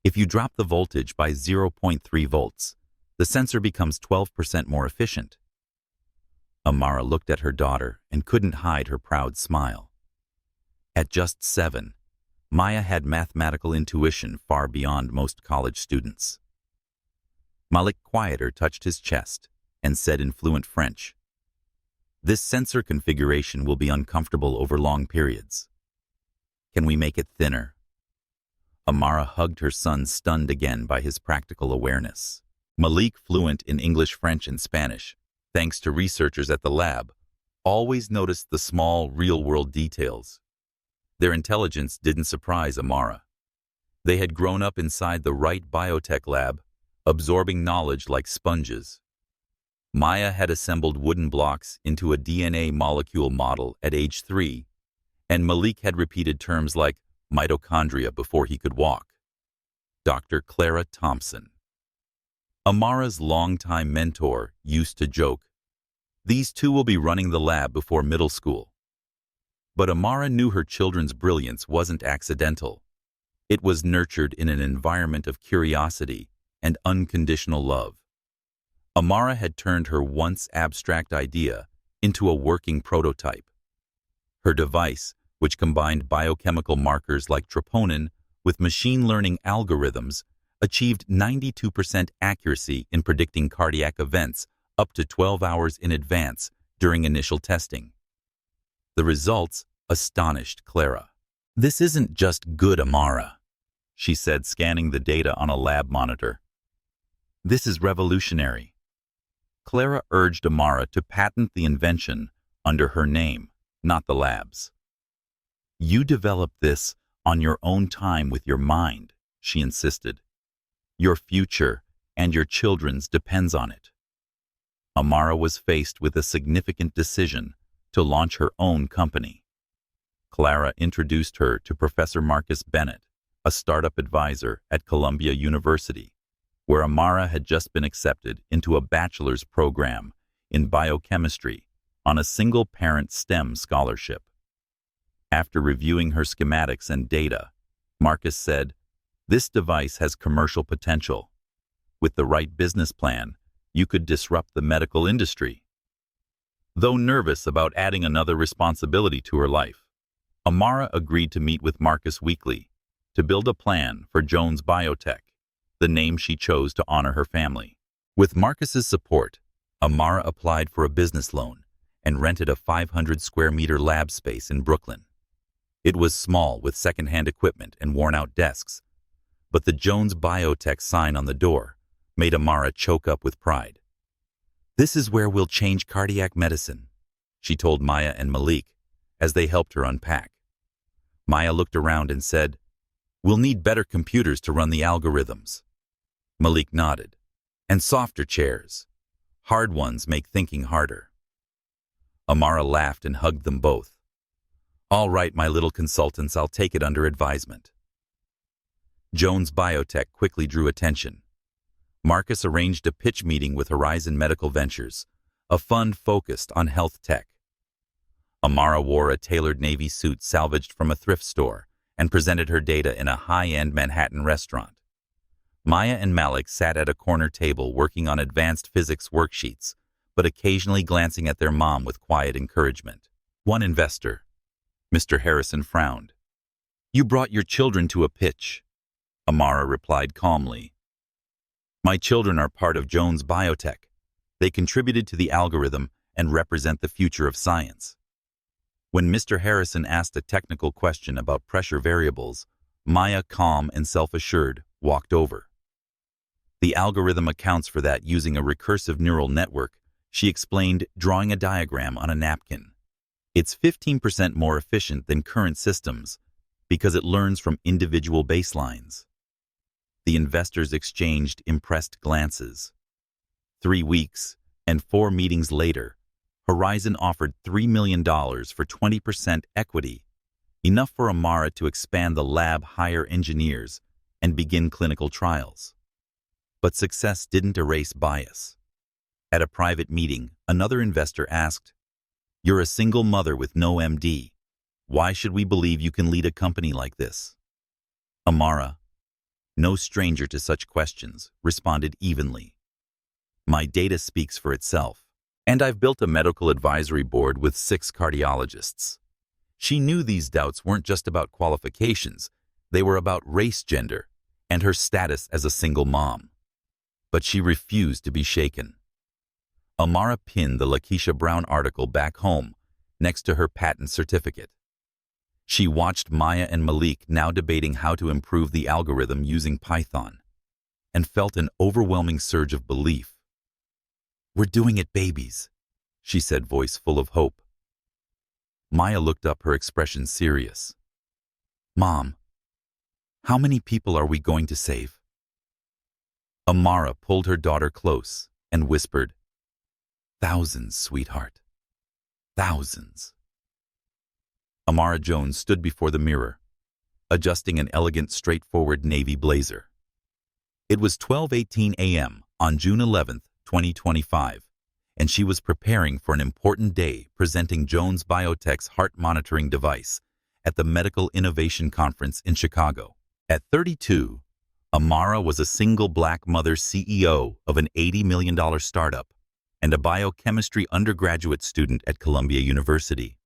"If you drop the voltage by 0.3 volts, the sensor becomes 12% more efficient." Amara looked at her daughter and couldn't hide her proud smile. At just 7, Maya had mathematical intuition far beyond most college students. Malik, quieter, touched his chest and said in fluent French, "This sensor configuration will be uncomfortable over long periods. Can we make it thinner?" Amara hugged her son, stunned again by his practical awareness. Malik, fluent in English, French, and Spanish, thanks to researchers at the lab, always noticed the small, real-world details. Their intelligence didn't surprise Amara. They had grown up inside the right biotech lab, absorbing knowledge like sponges. Maya had assembled wooden blocks into a DNA molecule model at age 3, and Malik had repeated terms like mitochondria before he could walk. Dr. Clara Thompson. Amara's longtime mentor used to joke, "These two will be running the lab before middle school." But Amara knew her children's brilliance wasn't accidental. It was nurtured in an environment of curiosity and unconditional love. Amara had turned her once abstract idea into a working prototype. Her device, which combined biochemical markers like troponin with machine learning algorithms, achieved 92% accuracy in predicting cardiac events up to 12 hours in advance during initial testing. The results astonished Clara. "This isn't just good, Amara. she said, scanning the data on a lab monitor. This is revolutionary. Clara urged Amara to patent the invention under her name, not the lab's. You developed this on your own time with your mind, she insisted. Your future and your children's depends on it. Amara was faced with a significant decision to launch her own company. Clara introduced her to Professor Marcus Bennett, a startup advisor at Columbia University, where Amara had just been accepted into a bachelor's program in biochemistry on a single-parent STEM scholarship. After reviewing her schematics and data, Marcus said, "This device has commercial potential. With the right business plan, you could disrupt the medical industry." Though nervous about adding another responsibility to her life, Amara agreed to meet with Marcus weekly to build a plan for Jones Biotech, the name she chose to honor her family. With Marcus's support, Amara applied for a business loan and rented a 500-square-meter lab space in Brooklyn. It was small with second-hand equipment and worn-out desks, but the Jones Biotech sign on the door made Amara choke up with pride. "This is where we'll change cardiac medicine," she told Maya and Malik as they helped her unpack. Maya looked around and said, "We'll need better computers to run the algorithms." Malik nodded. "And softer chairs. Hard ones make thinking harder." Amara laughed and hugged them both. "All right, my little consultants, I'll take it under advisement." Jones Biotech quickly drew attention. Marcus arranged a pitch meeting with Horizon Medical Ventures, a fund focused on health tech. Amara wore a tailored navy suit salvaged from a thrift store and presented her data in a high-end Manhattan restaurant. Maya and Malik sat at a corner table working on advanced physics worksheets, but occasionally glancing at their mom with quiet encouragement. One investor, Mr. Harrison, frowned. "You brought your children to a pitch," Amara replied calmly. "My children are part of Jones Biotech. They contributed to the algorithm and represent the future of science." When Mr. Harrison asked a technical question about pressure variables, Maya, calm and self-assured, walked over. "The algorithm accounts for that using a recursive neural network," she explained, drawing a diagram on a napkin. "It's 15% more efficient than current systems because it learns from individual baselines." The investors exchanged impressed glances. 3 weeks and 4 meetings later, Horizon offered $3 million for 20% equity, enough for Amara to expand the lab, hire engineers, and begin clinical trials. But success didn't erase bias. At a private meeting, another investor asked, "You're a single mother with no MD. Why should we believe you can lead a company like this?" Amara, no stranger to such questions, responded evenly. "My data speaks for itself. And I've built a medical advisory board with 6 cardiologists." She knew these doubts weren't just about qualifications, they were about race, gender, and her status as a single mom. But she refused to be shaken. Amara pinned the Lakeisha Brown article back home, next to her patent certificate. She watched Maya and Malik now debating how to improve the algorithm using Python, and felt an overwhelming surge of belief. "We're doing it, babies," she said, voice full of hope. Maya looked up, her expression serious. "Mom, how many people are we going to save?" Amara pulled her daughter close and whispered, "Thousands, sweetheart. Thousands." Amara Jones stood before the mirror, adjusting an elegant, straightforward navy blazer. It was 12:18 a.m. on June 11, 2025, and she was preparing for an important day presenting Jones Biotech's heart monitoring device at the Medical Innovation Conference in Chicago. At 32, Amara was a single black mother, CEO of an $80 million startup, and a biochemistry undergraduate student at Columbia University.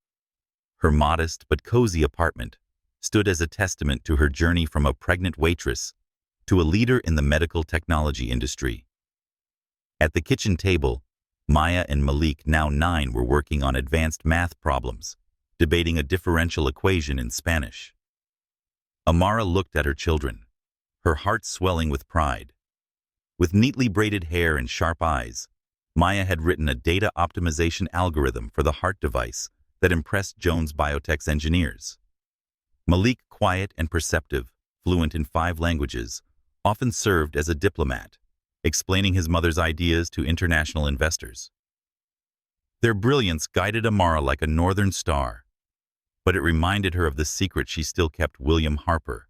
Her modest but cozy apartment stood as a testament to her journey from a pregnant waitress to a leader in the medical technology industry. At the kitchen table, Maya and Malik, now 9, were working on advanced math problems, debating a differential equation in Spanish. Amara looked at her children, her heart swelling with pride. With neatly braided hair and sharp eyes, Maya had written a data optimization algorithm for the heart device that impressed Jones Biotech's engineers. Malik, quiet and perceptive, fluent in 5 languages, often served as a diplomat, explaining his mother's ideas to international investors. Their brilliance guided Amara like a northern star, but it reminded her of the secret she still kept William Harper,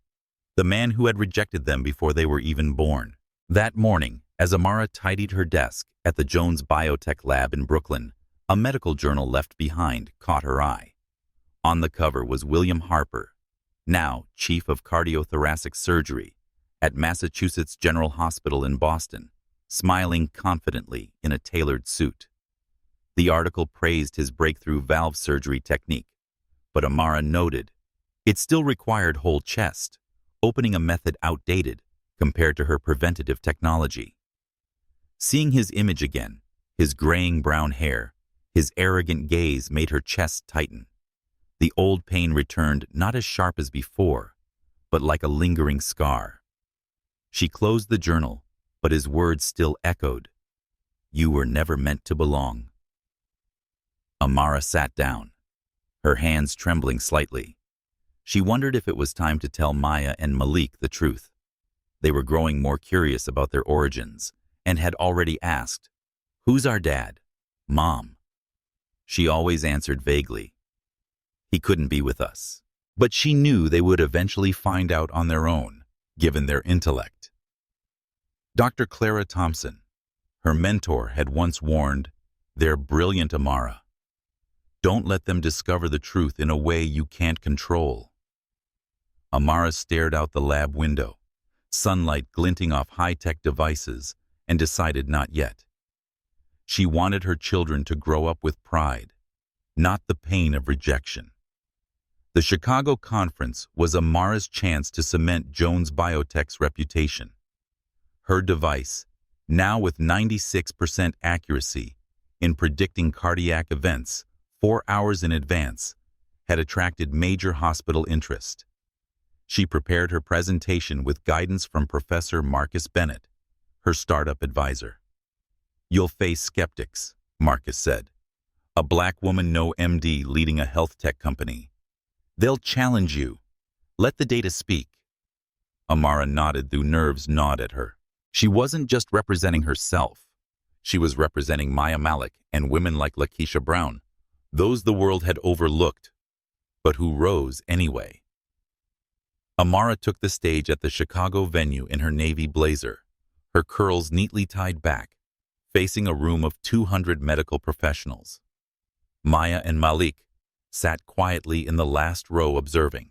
the man who had rejected them before they were even born. That morning, as Amara tidied her desk at the Jones Biotech lab in Brooklyn, a medical journal left behind caught her eye. On the cover was William Harper, now Chief of Cardiothoracic Surgery at Massachusetts General Hospital in Boston, smiling confidently in a tailored suit. The article praised his breakthrough valve surgery technique, but Amara noted it still required whole chest, opening a method outdated compared to her preventative technology. Seeing his image again, his graying brown hair, his arrogant gaze made her chest tighten. The old pain returned not as sharp as before, but like a lingering scar. She closed the journal, but his words still echoed. "You were never meant to belong." Amara sat down, her hands trembling slightly. She wondered if it was time to tell Maya and Malik the truth. They were growing more curious about their origins and had already asked, "Who's our dad?" "Mom." She always answered vaguely, "He couldn't be with us." But she knew they would eventually find out on their own, given their intellect. Dr. Clara Thompson, her mentor, had once warned, "They're brilliant, Amara. Don't let them discover the truth in a way you can't control." Amara stared out the lab window, sunlight glinting off high-tech devices, and decided not yet. She wanted her children to grow up with pride, not the pain of rejection. The Chicago conference was Amara's chance to cement Jones Biotech's reputation. Her device, now with 96% accuracy in predicting cardiac events 4 hours in advance, had attracted major hospital interest. She prepared her presentation with guidance from Professor Marcus Bennett, her startup advisor. "You'll face skeptics," Marcus said. "A black woman, no MD, leading a health tech company. They'll challenge you. Let the data speak." Amara nodded though nerves gnawed at her. She wasn't just representing herself. She was representing Maya Malik and women like Lakeisha Brown, those the world had overlooked, but who rose anyway. Amara took the stage at the Chicago venue in her navy blazer, her curls neatly tied back, facing a room of 200 medical professionals. Maya and Malik sat quietly in the last row observing.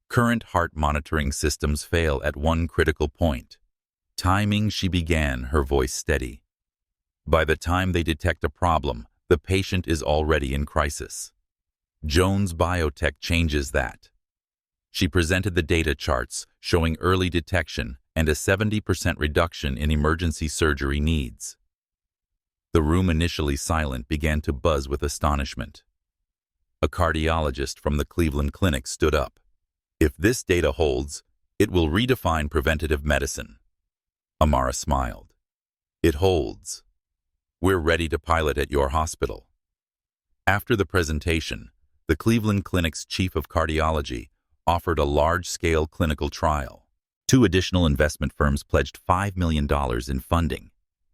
Current heart monitoring systems fail at one critical point. Timing, she began, her voice steady. By the time they detect a problem, the patient is already in crisis. Jones Biotech changes that. She presented the data charts showing early detection and a 70% reduction in emergency surgery needs. The room, initially silent, began to buzz with astonishment. A cardiologist from the Cleveland Clinic stood up. "If this data holds, it will redefine preventative medicine." Amara smiled. "It holds. We're ready to pilot at your hospital." After the presentation, the Cleveland Clinic's chief of cardiology offered a large-scale clinical trial. 2 additional investment firms pledged $5 million in funding,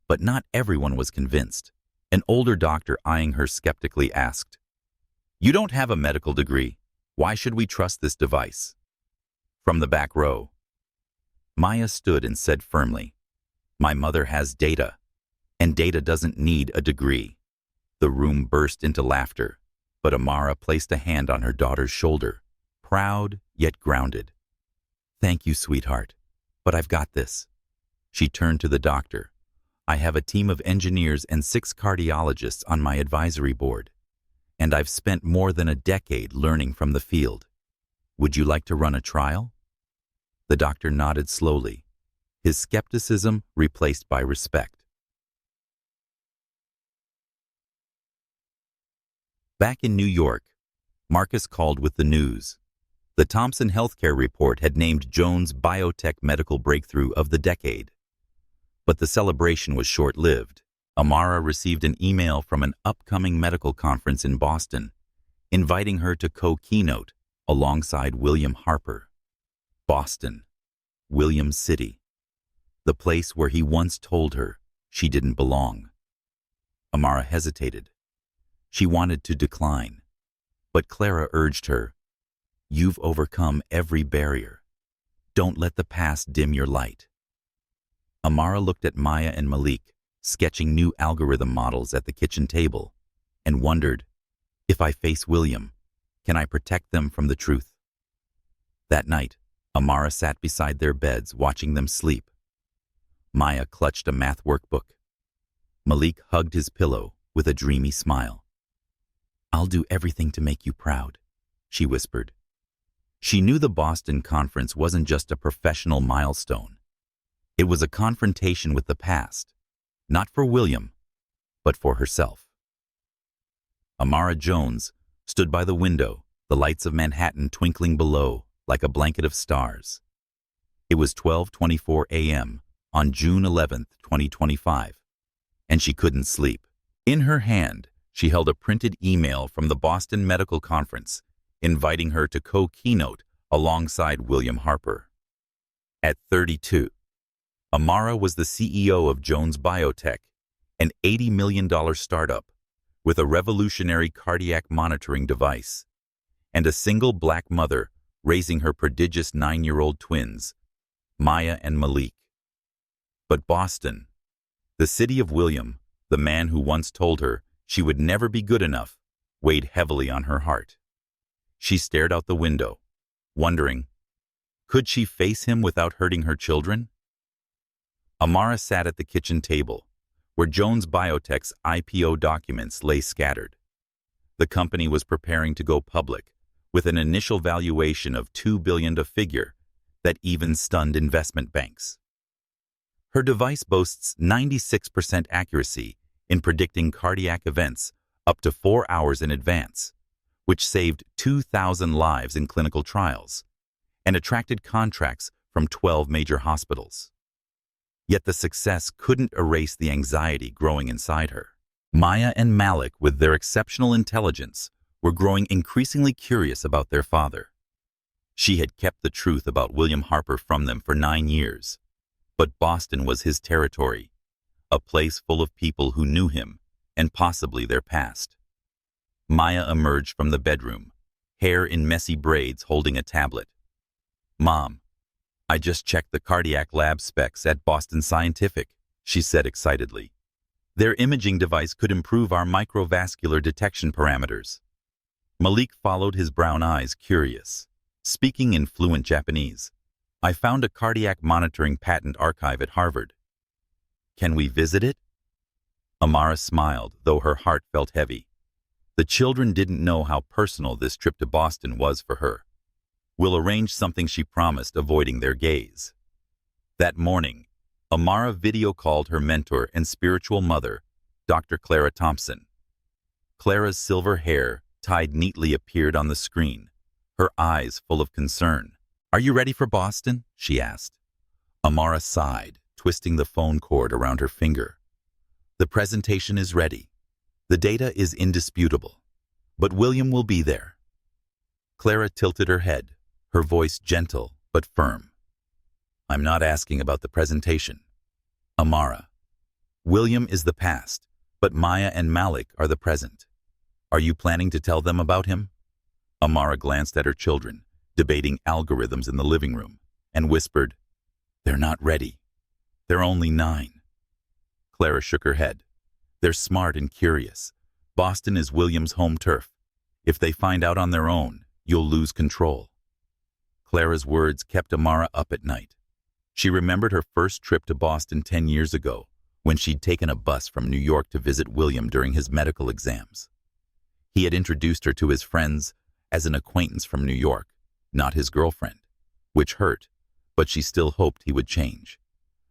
but not everyone was convinced. An older doctor eyeing her skeptically asked, "You don't have a medical degree. Why should we trust this device?" From the back row, Maya stood and said firmly, "My mother has data, and data doesn't need a degree." The room burst into laughter, but Amara placed a hand on her daughter's shoulder, proud yet grounded. "Thank you, sweetheart, but I've got this." She turned to the doctor. "I have a team of engineers and 6 cardiologists on my advisory board, and I've spent more than a decade learning from the field. Would you like to run a trial?" The doctor nodded slowly, his skepticism replaced by respect. Back in New York, Marcus called with the news. The Thompson Healthcare Report had named Jones Biotech Medical Breakthrough of the Decade. But the celebration was short-lived. Amara received an email from an upcoming medical conference in Boston, inviting her to co-keynote alongside William Harper. Boston, William City, the place where he once told her she didn't belong. Amara hesitated. She wanted to decline, but Clara urged her, "You've overcome every barrier. Don't let the past dim your light." Amara looked at Maya and Malik, sketching new algorithm models at the kitchen table, and wondered, if I face William, can I protect them from the truth? That night, Amara sat beside their beds watching them sleep. Maya clutched a math workbook. Malik hugged his pillow with a dreamy smile. "I'll do everything to make you proud," she whispered. She knew the Boston conference wasn't just a professional milestone. It was a confrontation with the past, not for William, but for herself. Amara Jones stood by the window, the lights of Manhattan twinkling below like a blanket of stars. It was 12:24 a.m. on June 11, 2025, and she couldn't sleep. In her hand, she held a printed email from the Boston Medical Conference, inviting her to co-keynote alongside William Harper. At 32, Amara was the CEO of Jones Biotech, an $80 million startup with a revolutionary cardiac monitoring device, and a single black mother raising her prodigious 9-year-old twins, Maya and Malik. But Boston, the city of William, the man who once told her she would never be good enough, weighed heavily on her heart. She stared out the window, wondering, could she face him without hurting her children? Amara sat at the kitchen table, where Jones Biotech's IPO documents lay scattered. The company was preparing to go public, with an initial valuation of $2 billion, a figure that even stunned investment banks. Her device boasts 96% accuracy in predicting cardiac events up to 4 hours in advance, which saved 2,000 lives in clinical trials and attracted contracts from 12 major hospitals. Yet the success couldn't erase the anxiety growing inside her. Maya and Malik, with their exceptional intelligence, were growing increasingly curious about their father. She had kept the truth about William Harper from them for 9 years, but Boston was his territory, a place full of people who knew him and possibly their past. Maya emerged from the bedroom, hair in messy braids, holding a tablet. "Mom, I just checked the cardiac lab specs at Boston Scientific," she said excitedly. "Their imaging device could improve our microvascular detection parameters." Malik followed, his brown eyes curious. Speaking in fluent Japanese, "I found a cardiac monitoring patent archive at Harvard. Can we visit it?" Amara smiled, though her heart felt heavy. The children didn't know how personal this trip to Boston was for her. "We'll arrange something," she promised, avoiding their gaze. That morning, Amara video called her mentor and spiritual mother, Dr. Clara Thompson. Clara's silver hair, tied neatly, appeared on the screen, her eyes full of concern. "Are you ready for Boston?" she asked. Amara sighed, twisting the phone cord around her finger. "The presentation is ready. The data is indisputable. But William will be there." Clara tilted her head, her voice gentle but firm. "I'm not asking about the presentation. Amara, William is the past, but Maya and Malik are the present. Are you planning to tell them about him?" Amara glanced at her children, debating algorithms in the living room, and whispered, "They're not ready. They're only 9. Clara shook her head. "They're smart and curious. Boston is William's home turf. If they find out on their own, you'll lose control." Clara's words kept Amara up at night. She remembered her first trip to Boston 10 years ago, when she'd taken a bus from New York to visit William during his medical exams. He had introduced her to his friends as an acquaintance from New York, not his girlfriend, which hurt, but she still hoped he would change.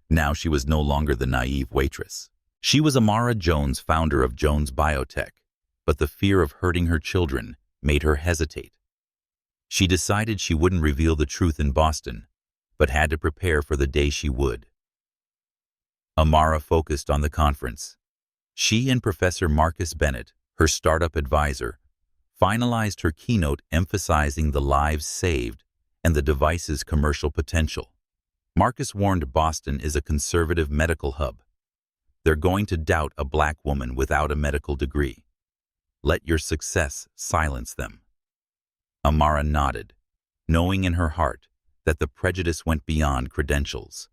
Now she was no longer the naive waitress. She was Amara Jones, founder of Jones Biotech, but the fear of hurting her children made her hesitate. She decided she wouldn't reveal the truth in Boston, but had to prepare for the day she would. Amara focused on the conference. She and Professor Marcus Bennett, her startup advisor, finalized her keynote emphasizing the lives saved and the device's commercial potential. Marcus warned Boston is a conservative medical hub. They're going to doubt a black woman without a medical degree. Let your success silence them. Amara nodded, knowing in her heart that the prejudice went beyond credentials.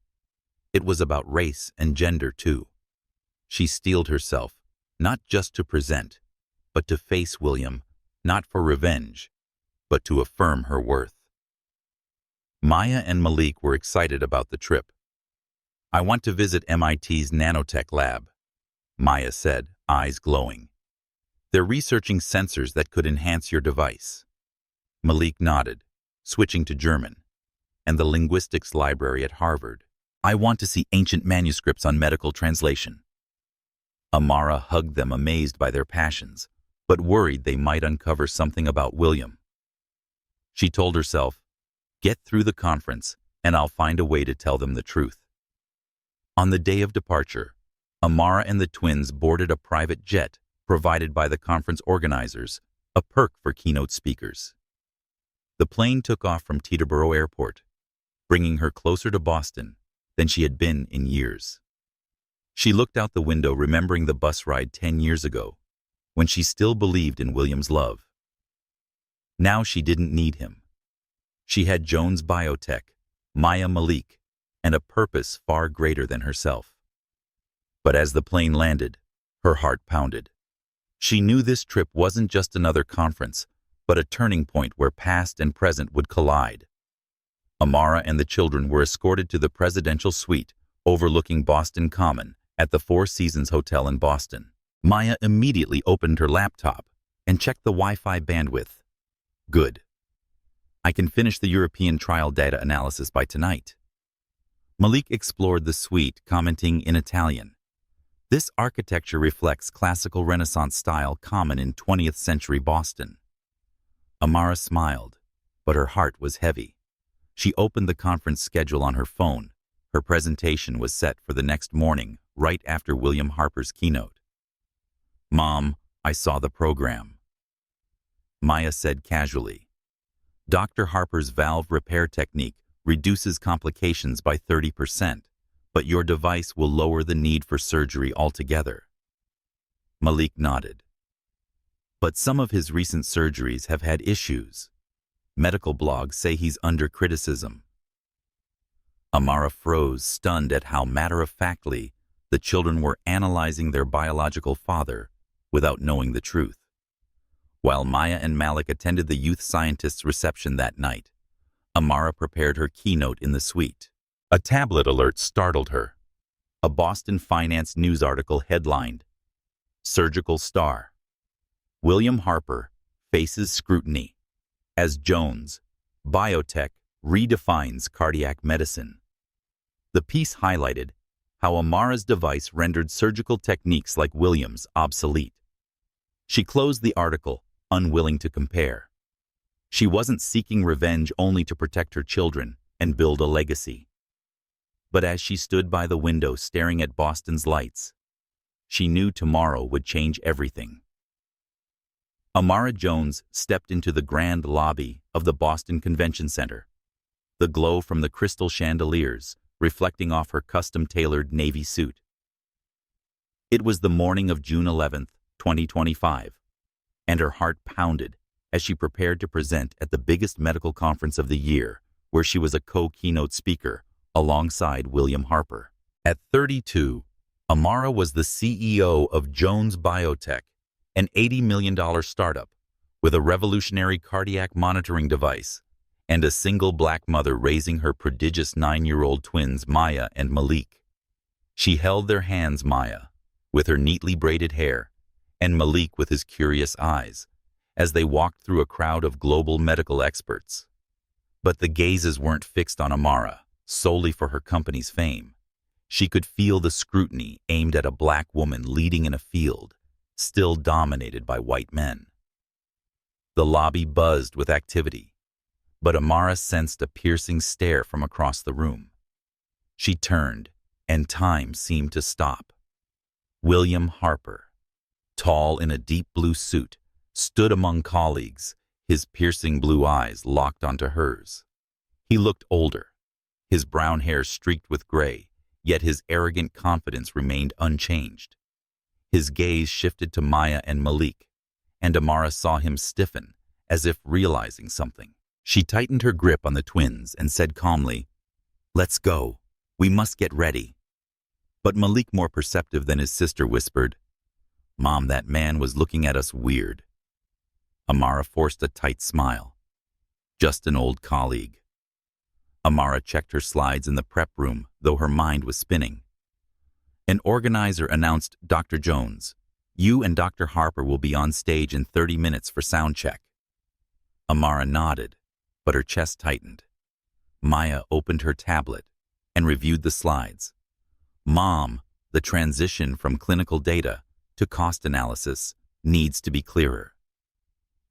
It was about race and gender too. She steeled herself, not just to present, but to face William, not for revenge, but to affirm her worth. Maya and Malik were excited about the trip. "I want to visit MIT's nanotech lab," Maya said, eyes glowing. "They're researching sensors that could enhance your device." Malik nodded, switching to German. "And the linguistics library at Harvard. I want to see ancient manuscripts on medical translation." Amara hugged them, amazed by their passions, but worried they might uncover something about William. She told herself, "Get through the conference, and I'll find a way to tell them the truth." On the day of departure, Amara and the twins boarded a private jet provided by the conference organizers, a perk for keynote speakers. The plane took off from Teterboro Airport, bringing her closer to Boston than she had been in years. She looked out the window, remembering the bus ride 10 years ago, when she still believed in William's love. Now she didn't need him. She had Jones Biotech, Maya Malik, and a purpose far greater than herself. But as the plane landed, her heart pounded. She knew this trip wasn't just another conference, but a turning point where past and present would collide. Amara and the children were escorted to the presidential suite overlooking Boston Common at the Four Seasons Hotel in Boston. Maya immediately opened her laptop and checked the Wi-Fi bandwidth. Good. I can finish the European trial data analysis by tonight. Malik explored the suite, commenting in Italian. This architecture reflects classical Renaissance style common in 20th century Boston. Amara smiled, but her heart was heavy. She opened the conference schedule on her phone. Her presentation was set for the next morning, right after William Harper's keynote. "Mom, I saw the program," Maya said casually. "Dr. Harper's valve repair technique reduces complications by 30%, but your device will lower the need for surgery altogether." Malik nodded. "But some of his recent surgeries have had issues. Medical blogs say he's under criticism." Amara froze, stunned at how matter-of-factly the children were analyzing their biological father without knowing the truth. While Maya and Malik attended the youth scientist's reception that night, Amara prepared her keynote in the suite. A tablet alert startled her. A Boston Finance News article headlined, "Surgical Star. William Harper faces scrutiny as Jones, Biotech redefines cardiac medicine." The piece highlighted how Amara's device rendered surgical techniques like William's obsolete. She closed the article, unwilling to compare. She wasn't seeking revenge only to protect her children and build a legacy. But as she stood by the window staring at Boston's lights, she knew tomorrow would change everything. Amara Jones stepped into the grand lobby of the Boston Convention Center, the glow from the crystal chandeliers reflecting off her custom-tailored navy suit. It was the morning of June 11th, 2025, and her heart pounded as she prepared to present at the biggest medical conference of the year, where she was a co-keynote speaker alongside William Harper. At 32, Amara was the CEO of Jones Biotech, an $80 million startup with a revolutionary cardiac monitoring device and a single black mother raising her prodigious 9-year-old twins Maya and Malik. She held their hands, Maya, with her neatly braided hair, and Malik with his curious eyes, as they walked through a crowd of global medical experts. But the gazes weren't fixed on Amara solely for her company's fame. She could feel the scrutiny aimed at a black woman leading in a field still dominated by white men. The lobby buzzed with activity. But Amara sensed a piercing stare from across the room. She turned, and time seemed to stop. William Harper, tall in a deep blue suit, stood among colleagues, his piercing blue eyes locked onto hers. He looked older, his brown hair streaked with gray, yet his arrogant confidence remained unchanged. His gaze shifted to Maya and Malik, and Amara saw him stiffen, as if realizing something. She tightened her grip on the twins and said calmly, "Let's go. We must get ready." But Malik, more perceptive than his sister, whispered, "Mom, that man was looking at us weird." Amara forced a tight smile. Just an old colleague. Amara checked her slides in the prep room, though her mind was spinning. An organizer announced, "Dr. Jones, you and Dr. Harper will be on stage in 30 minutes for sound check." Amara nodded, but her chest tightened. Maya opened her tablet and reviewed the slides. "Mom, the transition from clinical data to cost analysis needs to be clearer."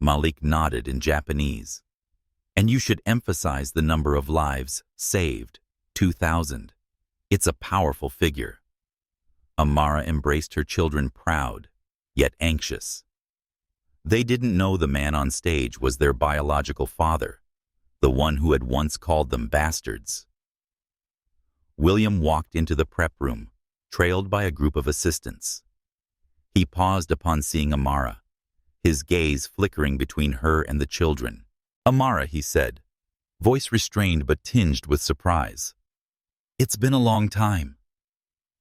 Malik nodded in Japanese. "And you should emphasize the number of lives saved, 2,000. It's a powerful figure." Amara embraced her children, proud, yet anxious. They didn't know the man on stage was their biological father, the one who had once called them bastards. William walked into the prep room, trailed by a group of assistants. He paused upon seeing Amara, his gaze flickering between her and the children. "Amara," he said, voice restrained but tinged with surprise. "It's been a long time."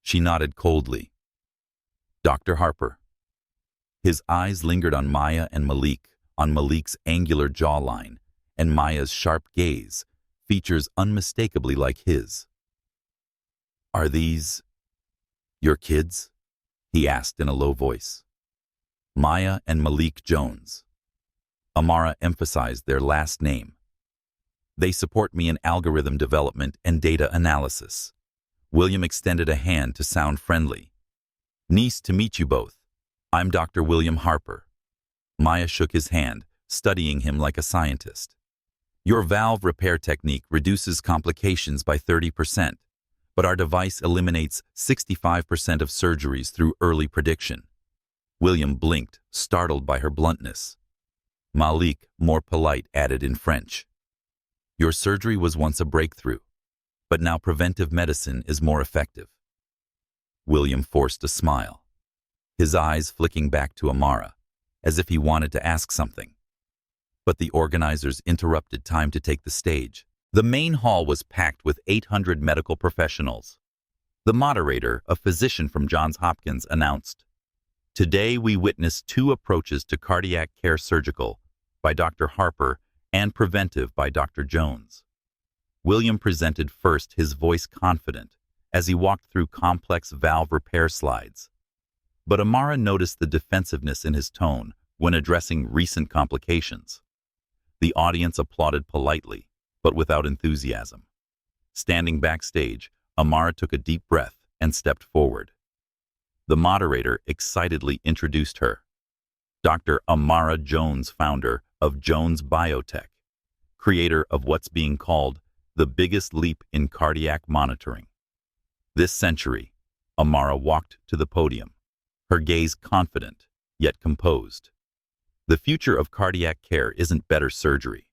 She nodded coldly. "Dr. Harper." His eyes lingered on Maya and Malik, on Malik's angular jawline and Maya's sharp gaze, features unmistakably like his. "Are these your kids?" he asked in a low voice. "Maya and Malik Jones." Amara emphasized their last name. "They support me in algorithm development and data analysis." William extended a hand to sound friendly. "Nice to meet you both. I'm Dr. William Harper." Maya shook his hand, studying him like a scientist. "Your valve repair technique reduces complications by 30%, but our device eliminates 65% of surgeries through early prediction." William blinked, startled by her bluntness. Malik, more polite, added in French, "Your surgery was once a breakthrough, but now preventive medicine is more effective." William forced a smile, his eyes flicking back to Amara, as if he wanted to ask something. But the organizers interrupted time to take the stage. The main hall was packed with 800 medical professionals. The moderator, a physician from Johns Hopkins, announced, "Today we witness two approaches to cardiac care: surgical by Dr. Harper and preventive by Dr. Jones." William presented first, his voice confident, as he walked through complex valve repair slides. But Amara noticed the defensiveness in his tone when addressing recent complications. The audience applauded politely, but without enthusiasm. Standing backstage, Amara took a deep breath and stepped forward. The moderator excitedly introduced her. Dr. Amara Jones, founder of Jones Biotech, creator of what's being called the biggest leap in cardiac monitoring. This century, Amara walked to the podium, her gaze confident, yet composed. "The future of cardiac care isn't better surgery."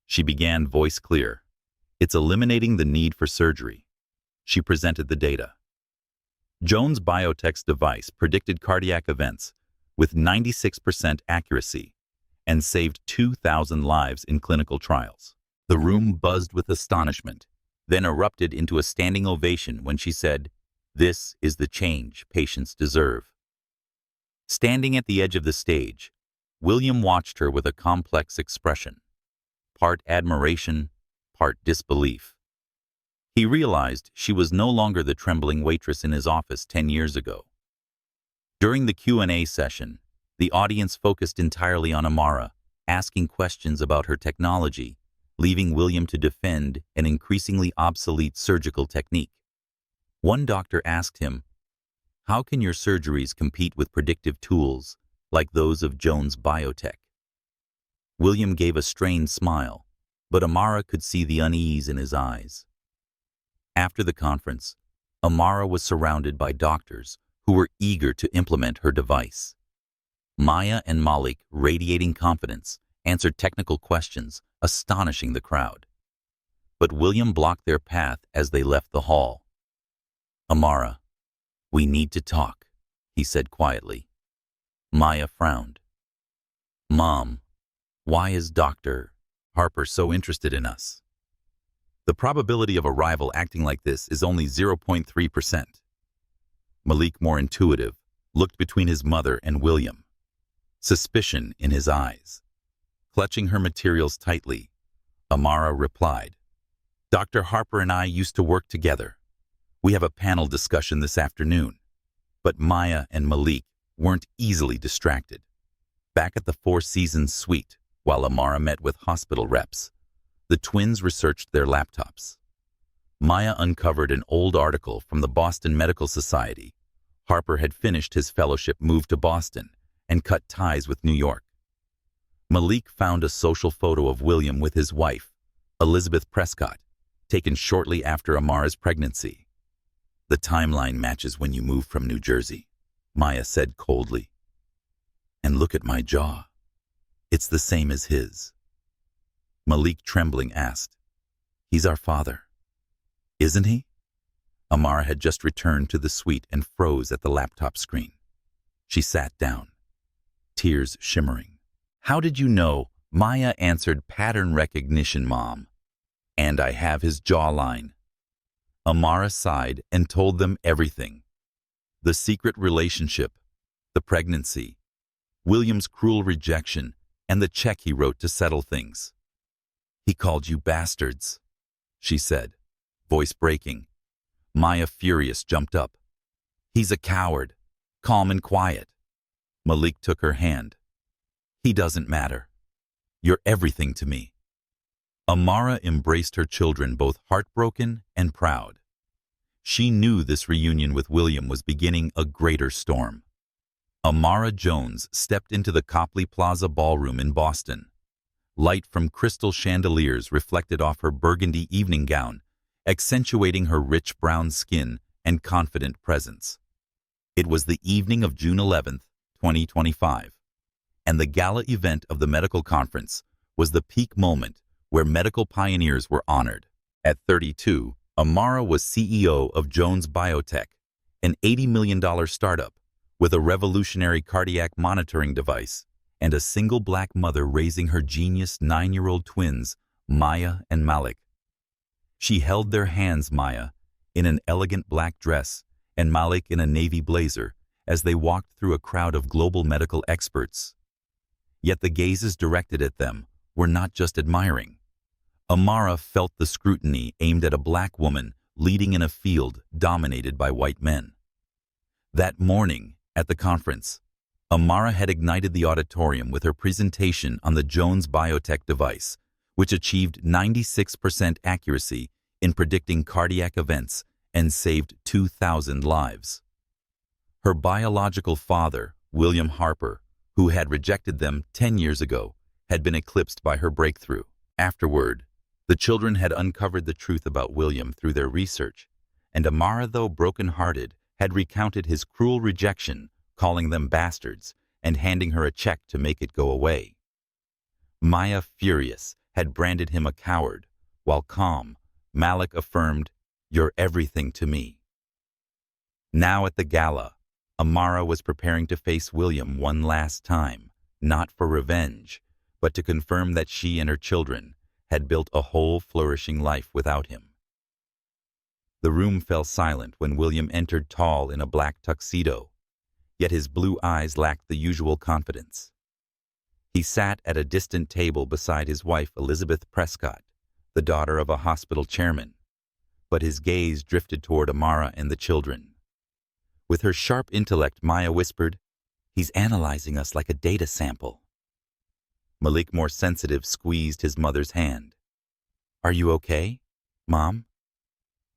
She began, voice clear. "It's eliminating the need for surgery." She presented the data. Jones Biotech's device predicted cardiac events with 96% accuracy and saved 2,000 lives in clinical trials. The room buzzed with astonishment, then erupted into a standing ovation when she said, "This is the change patients deserve." Standing at the edge of the stage, William watched her with a complex expression, part admiration, part disbelief. He realized she was no longer the trembling waitress in his office 10 years ago. During the Q&A session, the audience focused entirely on Amara, asking questions about her technology, leaving William to defend an increasingly obsolete surgical technique. One doctor asked him, "How can your surgeries compete with predictive tools like those of Jones Biotech?" William gave a strained smile, but Amara could see the unease in his eyes. After the conference, Amara was surrounded by doctors who were eager to implement her device. Maya and Malik, radiating confidence, answered technical questions, astonishing the crowd. But William blocked their path as they left the hall. "Amara, we need to talk," he said quietly. Maya frowned. "Mom, why is Dr. Harper so interested in us?" "The probability of a rival acting like this is only 0.3%. Malik, more intuitive, looked between his mother and William, suspicion in his eyes. Clutching her materials tightly, Amara replied, "Dr. Harper and I used to work together. We have a panel discussion this afternoon." But Maya and Malik weren't easily distracted. Back at the Four Seasons suite, while Amara met with hospital reps, the twins researched their laptops. Maya uncovered an old article from the Boston Medical Society. Harper had finished his fellowship, moved to Boston, and cut ties with New York. Malik found a social photo of William with his wife, Elizabeth Prescott, taken shortly after Amara's pregnancy. "The timeline matches when you moved from New Jersey," Maya said coldly. "And look at my jaw. It's the same as his." Malik, trembling, asked, "He's our father, isn't he?" Amara had just returned to the suite and froze at the laptop screen. She sat down, tears shimmering. "How did you know?" Maya answered, "Pattern recognition, Mom. And I have his jawline." Amara sighed and told them everything. The secret relationship, the pregnancy, William's cruel rejection, and the check he wrote to settle things. "He called you bastards," she said, voice breaking. Maya, furious, jumped up. "He's a coward, calm and quiet." Malik took her hand. "He doesn't matter. You're everything to me." Amara embraced her children, both heartbroken and proud. She knew this reunion with William was beginning a greater storm. Amara Jones stepped into the Copley Plaza ballroom in Boston. Light from crystal chandeliers reflected off her burgundy evening gown, accentuating her rich brown skin and confident presence. It was the evening of June 11th, 2025, and the gala event of the medical conference was the peak moment where medical pioneers were honored. At 32, Amara was CEO of Jones Biotech, an $80 million startup with a revolutionary cardiac monitoring device and a single black mother raising her genius 9-year-old twins, Maya and Malik. She held their hands, Maya in an elegant black dress and Malik in a navy blazer, as they walked through a crowd of global medical experts. Yet the gazes directed at them were not just admiring. Amara felt the scrutiny aimed at a black woman leading in a field dominated by white men. That morning, at the conference, Amara had ignited the auditorium with her presentation on the Jones Biotech device, which achieved 96% accuracy in predicting cardiac events and saved 2,000 lives. Her biological father, William Harper, who had rejected them 10 years ago, had been eclipsed by her breakthrough. Afterward, the children had uncovered the truth about William through their research, and Amara, though broken-hearted, had recounted his cruel rejection, calling them bastards and handing her a check to make it go away. Maya, furious, had branded him a coward, while calm, Malik affirmed, "You're everything to me." Now at the gala, Amara was preparing to face William one last time, not for revenge, but to confirm that she and her children had built a whole flourishing life without him. The room fell silent when William entered, tall in a black tuxedo, yet his blue eyes lacked the usual confidence. He sat at a distant table beside his wife, Elizabeth Prescott, the daughter of a hospital chairman, but his gaze drifted toward Amara and the children. With her sharp intellect, Maya whispered, "He's analyzing us like a data sample." Malik, more sensitive, squeezed his mother's hand. "Are you okay, Mom?"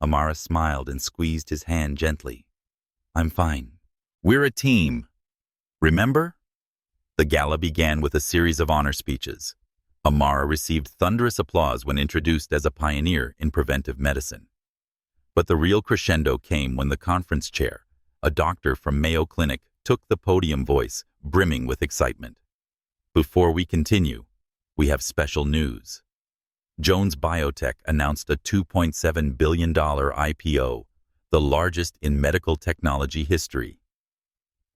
Amara smiled and squeezed his hand gently. "I'm fine. We're a team. Remember?" The gala began with a series of honor speeches. Amara received thunderous applause when introduced as a pioneer in preventive medicine. But the real crescendo came when the conference chair, a doctor from Mayo Clinic, took the podium, voice brimming with excitement. Before we continue, we have special news. Jones Biotech announced a $2.7 billion IPO, the largest in medical technology history.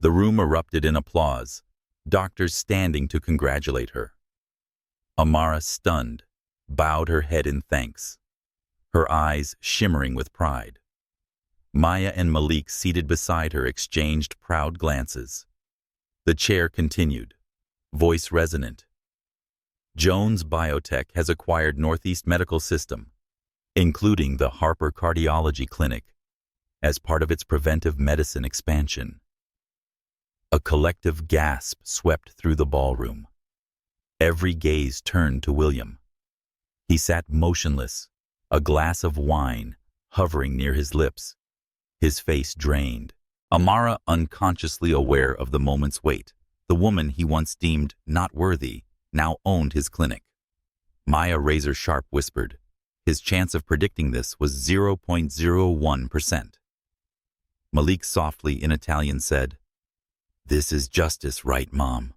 The room erupted in applause, doctors standing to congratulate her. Amara, stunned, bowed her head in thanks, her eyes shimmering with pride. Maya and Malik, seated beside her, exchanged proud glances. The chair continued, voice resonant. Jones Biotech has acquired Northeast Medical System, including the Harper Cardiology Clinic, as part of its preventive medicine expansion. A collective gasp swept through the ballroom. Every gaze turned to William. He sat motionless, a glass of wine hovering near his lips, his face drained. Amara, unconsciously aware of the moment's weight. The woman he once deemed not worthy now owned his clinic. Maya, razor-sharp, whispered. His chance of predicting this was 0.01%. Malik, softly in Italian, said, "This is justice, right, Mom?"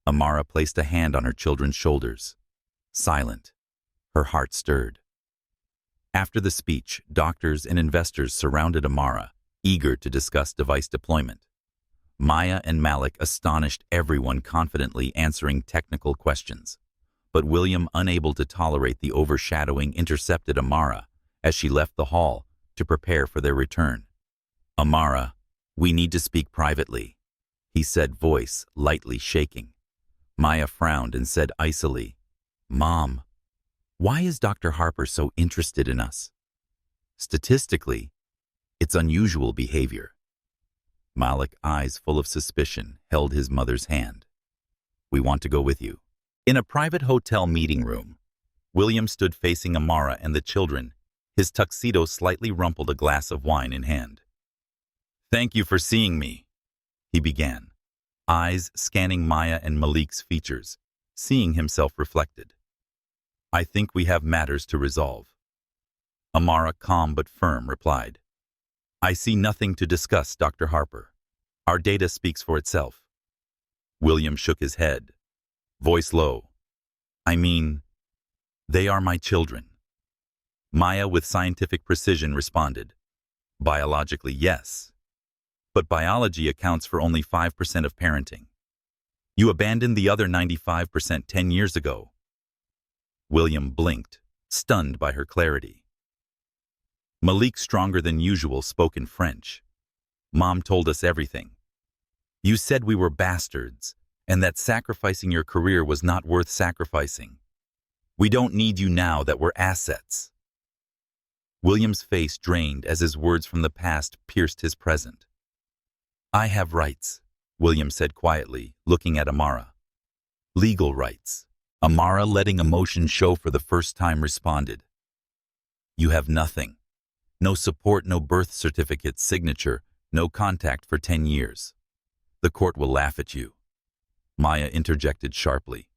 Amara placed a hand on her children's shoulders. Silent, her heart stirred. After the speech, doctors and investors surrounded Amara, eager to discuss device deployment. Maya and Malik astonished everyone, confidently answering technical questions. But William, unable to tolerate the overshadowing, intercepted Amara as she left the hall to prepare for their return. "Amara, we need to speak privately," he said, voice lightly shaking. Maya frowned and said icily, "Mom, why is Dr. Harper so interested in us?" "Statistically, it's unusual behavior." Malik, eyes full of suspicion, held his mother's hand. "We want to go with you." In a private hotel meeting room, William stood facing Amara and the children, his tuxedo slightly rumpled, a glass of wine in hand. "Thank you for seeing me," he began, eyes scanning Maya and Malik's features, seeing himself reflected. "I think we have matters to resolve." Amara, calm but firm, replied, "I see nothing to discuss, Dr. Harper. Our data speaks for itself." William shook his head, voice low. "I mean, they are my children." Maya, with scientific precision, responded, "Biologically, yes. But biology accounts for only 5% of parenting. You abandoned the other 95% 10 years ago." William blinked, stunned by her clarity. Malik, stronger than usual, spoke in French. "Mom told us everything. You said we were bastards, and that sacrificing your career was not worth sacrificing. We don't need you now that we're assets." William's face drained as his words from the past pierced his present. "I have rights," William said quietly, looking at Amara. "Legal rights." Amara, letting emotion show for the first time, responded, "You have nothing. No support, no birth certificate, signature, no contact for 10 years. The court will laugh at you." Maya interjected sharply.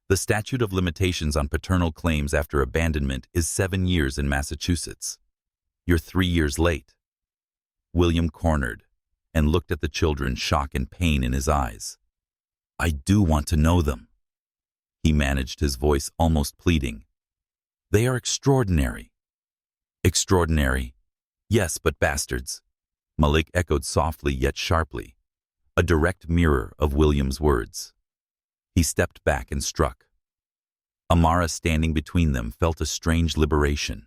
"The statute of limitations on paternal claims after abandonment is 7 years in Massachusetts. You're 3 years late." William cornered and looked at the children, shock and pain in his eyes. "I do want to know them," he managed, his voice almost pleading. "They are extraordinary." "Extraordinary, yes, but bastards," Malik echoed softly yet sharply, a direct mirror of William's words. He stepped back and struck. Amara, standing between them, felt a strange liberation.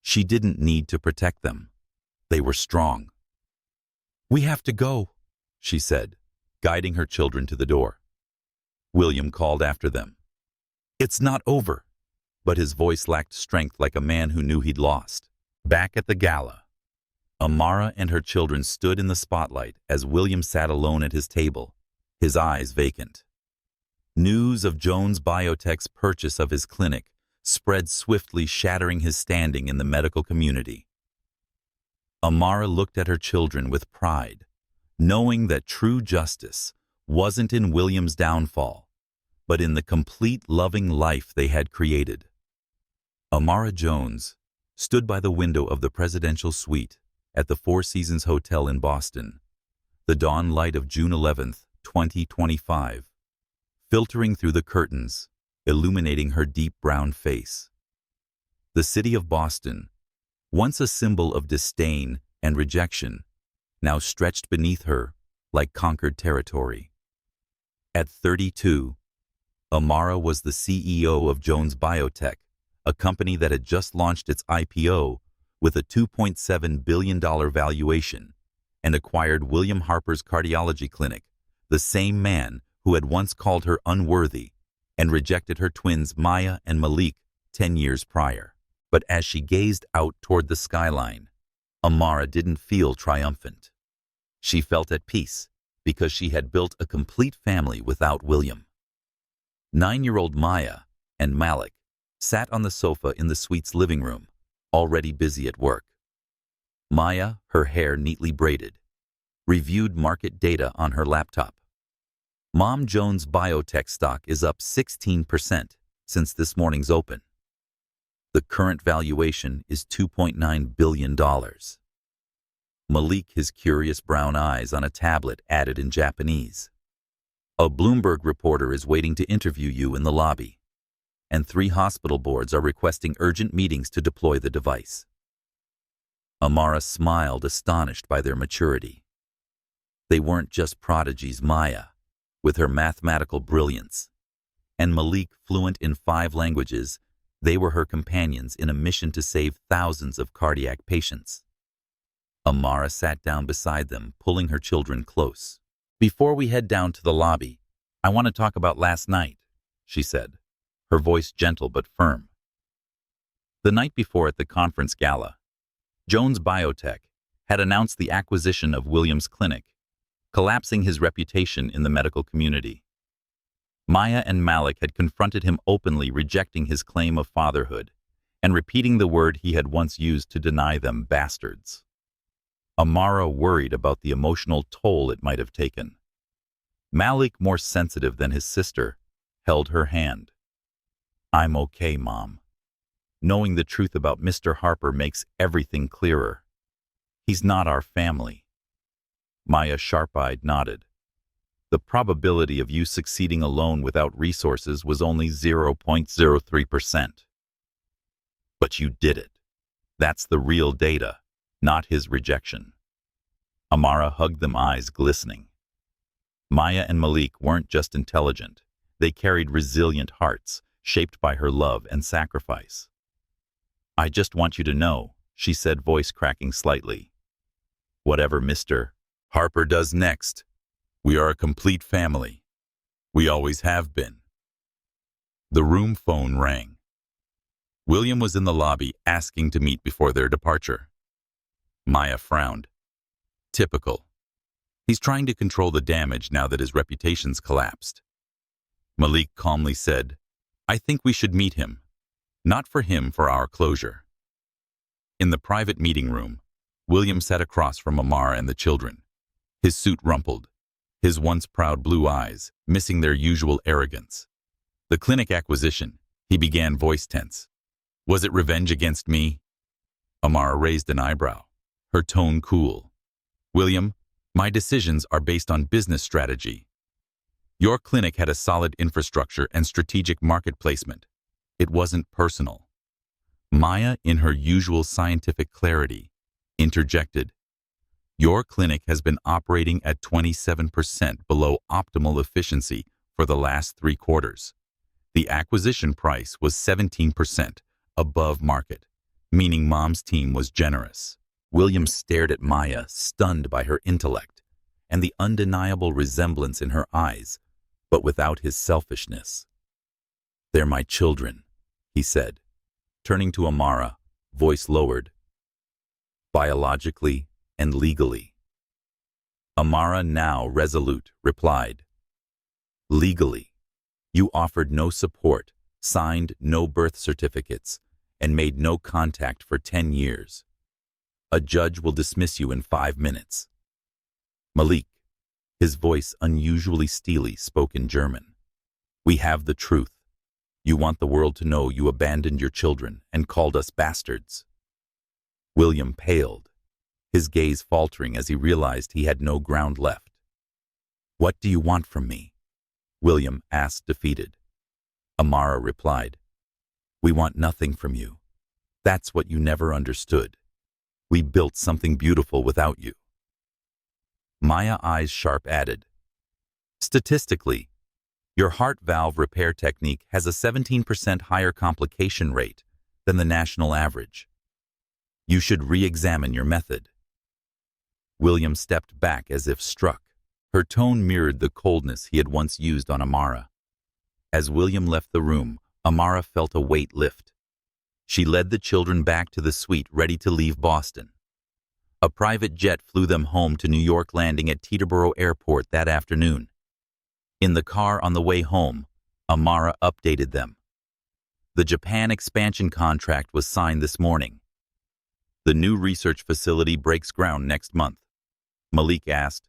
She didn't need to protect them. They were strong. "We have to go," she said, guiding her children to the door. William called after them, "It's not over," but his voice lacked strength, like a man who knew he'd lost. Back at the gala, Amara and her children stood in the spotlight as William sat alone at his table, his eyes vacant. News of Jones Biotech's purchase of his clinic spread swiftly, shattering his standing in the medical community. Amara looked at her children with pride, knowing that true justice wasn't in William's downfall, but in the complete loving life they had created. Amara Jones stood by the window of the presidential suite at the Four Seasons Hotel in Boston, the dawn light of June 11th, 2025, filtering through the curtains, illuminating her deep brown face. The city of Boston, once a symbol of disdain and rejection, now stretched beneath her like conquered territory. At 32, Amara was the CEO of Jones Biotech, a company that had just launched its IPO with a $2.7 billion valuation and acquired William Harper's cardiology clinic, the same man who had once called her unworthy and rejected her twins Maya and Malik 10 years prior. But as she gazed out toward the skyline, Amara didn't feel triumphant. She felt at peace because she had built a complete family without William. 9-year-old Maya and Malik sat on the sofa in the suite's living room, already busy at work. Maya, her hair neatly braided, reviewed market data on her laptop. Mom Jones Biotech stock is up 16% since this morning's open. The current valuation is $2.9 billion. Malik, his curious brown eyes on a tablet added in Japanese. A Bloomberg reporter is waiting to interview you in the lobby, and 3 hospital boards are requesting urgent meetings to deploy the device. Amara smiled, astonished by their maturity. They weren't just prodigies Maya, with her mathematical brilliance, and Malik, fluent in 5 languages, they were her companions in a mission to save thousands of cardiac patients. Amara sat down beside them, pulling her children close. "Before we head down to the lobby, I want to talk about last night," she said, her voice gentle but firm. The night before at the conference gala, Jones Biotech had announced the acquisition of William's clinic, collapsing his reputation in the medical community. Maya and Malik had confronted him openly, rejecting his claim of fatherhood and repeating the word he had once used to deny them, bastards. Amara worried about the emotional toll it might have taken. Malik, more sensitive than his sister, held her hand. "I'm okay, Mom. Knowing the truth about Mr. Harper makes everything clearer. He's not our family." Maya, sharp-eyed, nodded. "The probability of you succeeding alone without resources was only 0.03%. But you did it. That's the real data, not his rejection." Amara hugged them, eyes glistening. Maya and Malik weren't just intelligent. They carried resilient hearts, shaped by her love and sacrifice. "I just want you to know," she said, voice cracking slightly, "whatever Mr. Harper does next, we are a complete family. We always have been." The room phone rang. William was in the lobby, asking to meet before their departure. Maya frowned. Typical. He's trying to control the damage now that his reputation's collapsed. Malik calmly said, "I think we should meet him. Not for him, for our closure." In the private meeting room, William sat across from Amara and the children, his suit rumpled, his once proud blue eyes missing their usual arrogance. "The clinic acquisition," he began, voice tense. "Was it revenge against me?" Amara raised an eyebrow, her tone cool. "William, my decisions are based on business strategy. Your clinic had a solid infrastructure and strategic market placement. It wasn't personal." Maya, in her usual scientific clarity, interjected, "Your clinic has been operating at 27% below optimal efficiency for the last 3 quarters. The acquisition price was 17% above market, meaning Mom's team was generous." William stared at Maya, stunned by her intellect and the undeniable resemblance in her eyes, but without his selfishness. "They're my children," he said, turning to Amara, voice lowered. "Biologically and legally." Amara, now resolute, replied, "Legally. You offered no support, signed no birth certificates, and made no contact for 10 years. A judge will dismiss you in 5 minutes. Malik," his voice unusually steely, spoke in German, We have the truth. You want the world to know you abandoned your children and called us bastards." William paled, his gaze faltering as he realized he had no ground left. "What do you want from me?" William asked, defeated. Amara replied, "We want nothing from you. That's what you never understood. We built something beautiful without you." Maya, eyes sharp, added, "Statistically, your heart valve repair technique has a 17% higher complication rate than the national average. You should re-examine your method." William stepped back as if struck. Her tone mirrored the coldness he had once used on Amara. As William left the room, Amara felt a weight lift. She led the children back to the suite, ready to leave Boston. A private jet flew them home to New York, landing at Teterboro Airport that afternoon. In the car on the way home, Amara updated them. The Japan expansion contract was signed this morning. The new research facility breaks ground next month. Malik asked,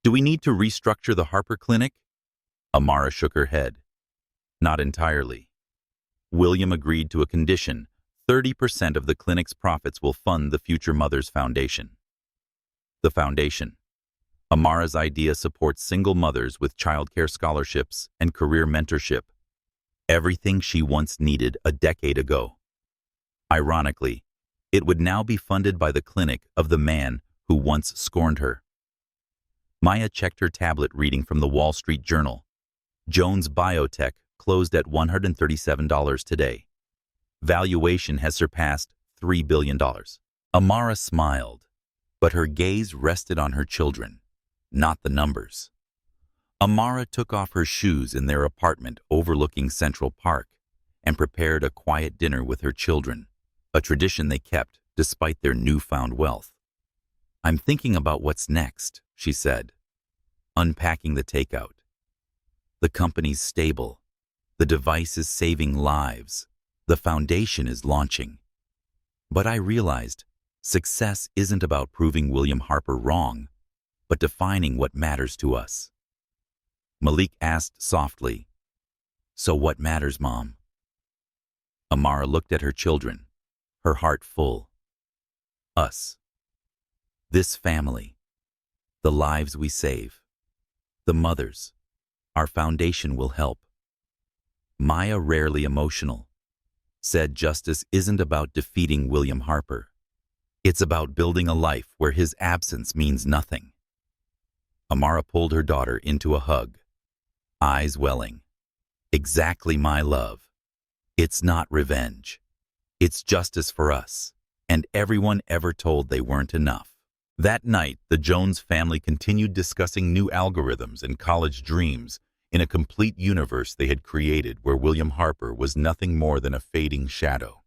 "Do we need to restructure the Harper clinic?" Amara shook her head. "Not entirely." William agreed to a condition: 30% of the clinic's profits will fund the Future Mothers Foundation. The foundation. Amara's idea supports single mothers with childcare scholarships and career mentorship. Everything she once needed a decade ago. Ironically, it would now be funded by the clinic of the man who once scorned her. Maya checked her tablet, reading from the Wall Street Journal. Jones Biotech closed at $137 today. Valuation has surpassed $3 billion. Amara smiled, but her gaze rested on her children, not the numbers. Amara took off her shoes in their apartment overlooking Central Park and prepared a quiet dinner with her children, a tradition they kept despite their newfound wealth. "I'm thinking about what's next," she said, unpacking the takeout. "The company's stable. The device is saving lives. The foundation is launching. But I realized success isn't about proving William Harper wrong, but defining what matters to us." Malik asked softly, "So what matters, Mom?" Amara looked at her children, her heart full. "Us. This family. The lives we save. The mothers. Our foundation will help." Maya, rarely emotional, said justice isn't about defeating William Harper. It's about building a life where his absence means nothing. Amara pulled her daughter into a hug, eyes welling. "Exactly, my love. It's not revenge. It's justice for us and everyone ever told they weren't enough." That night, the Jones family continued discussing new algorithms and college dreams in a complete universe they had created where William Harper was nothing more than a fading shadow.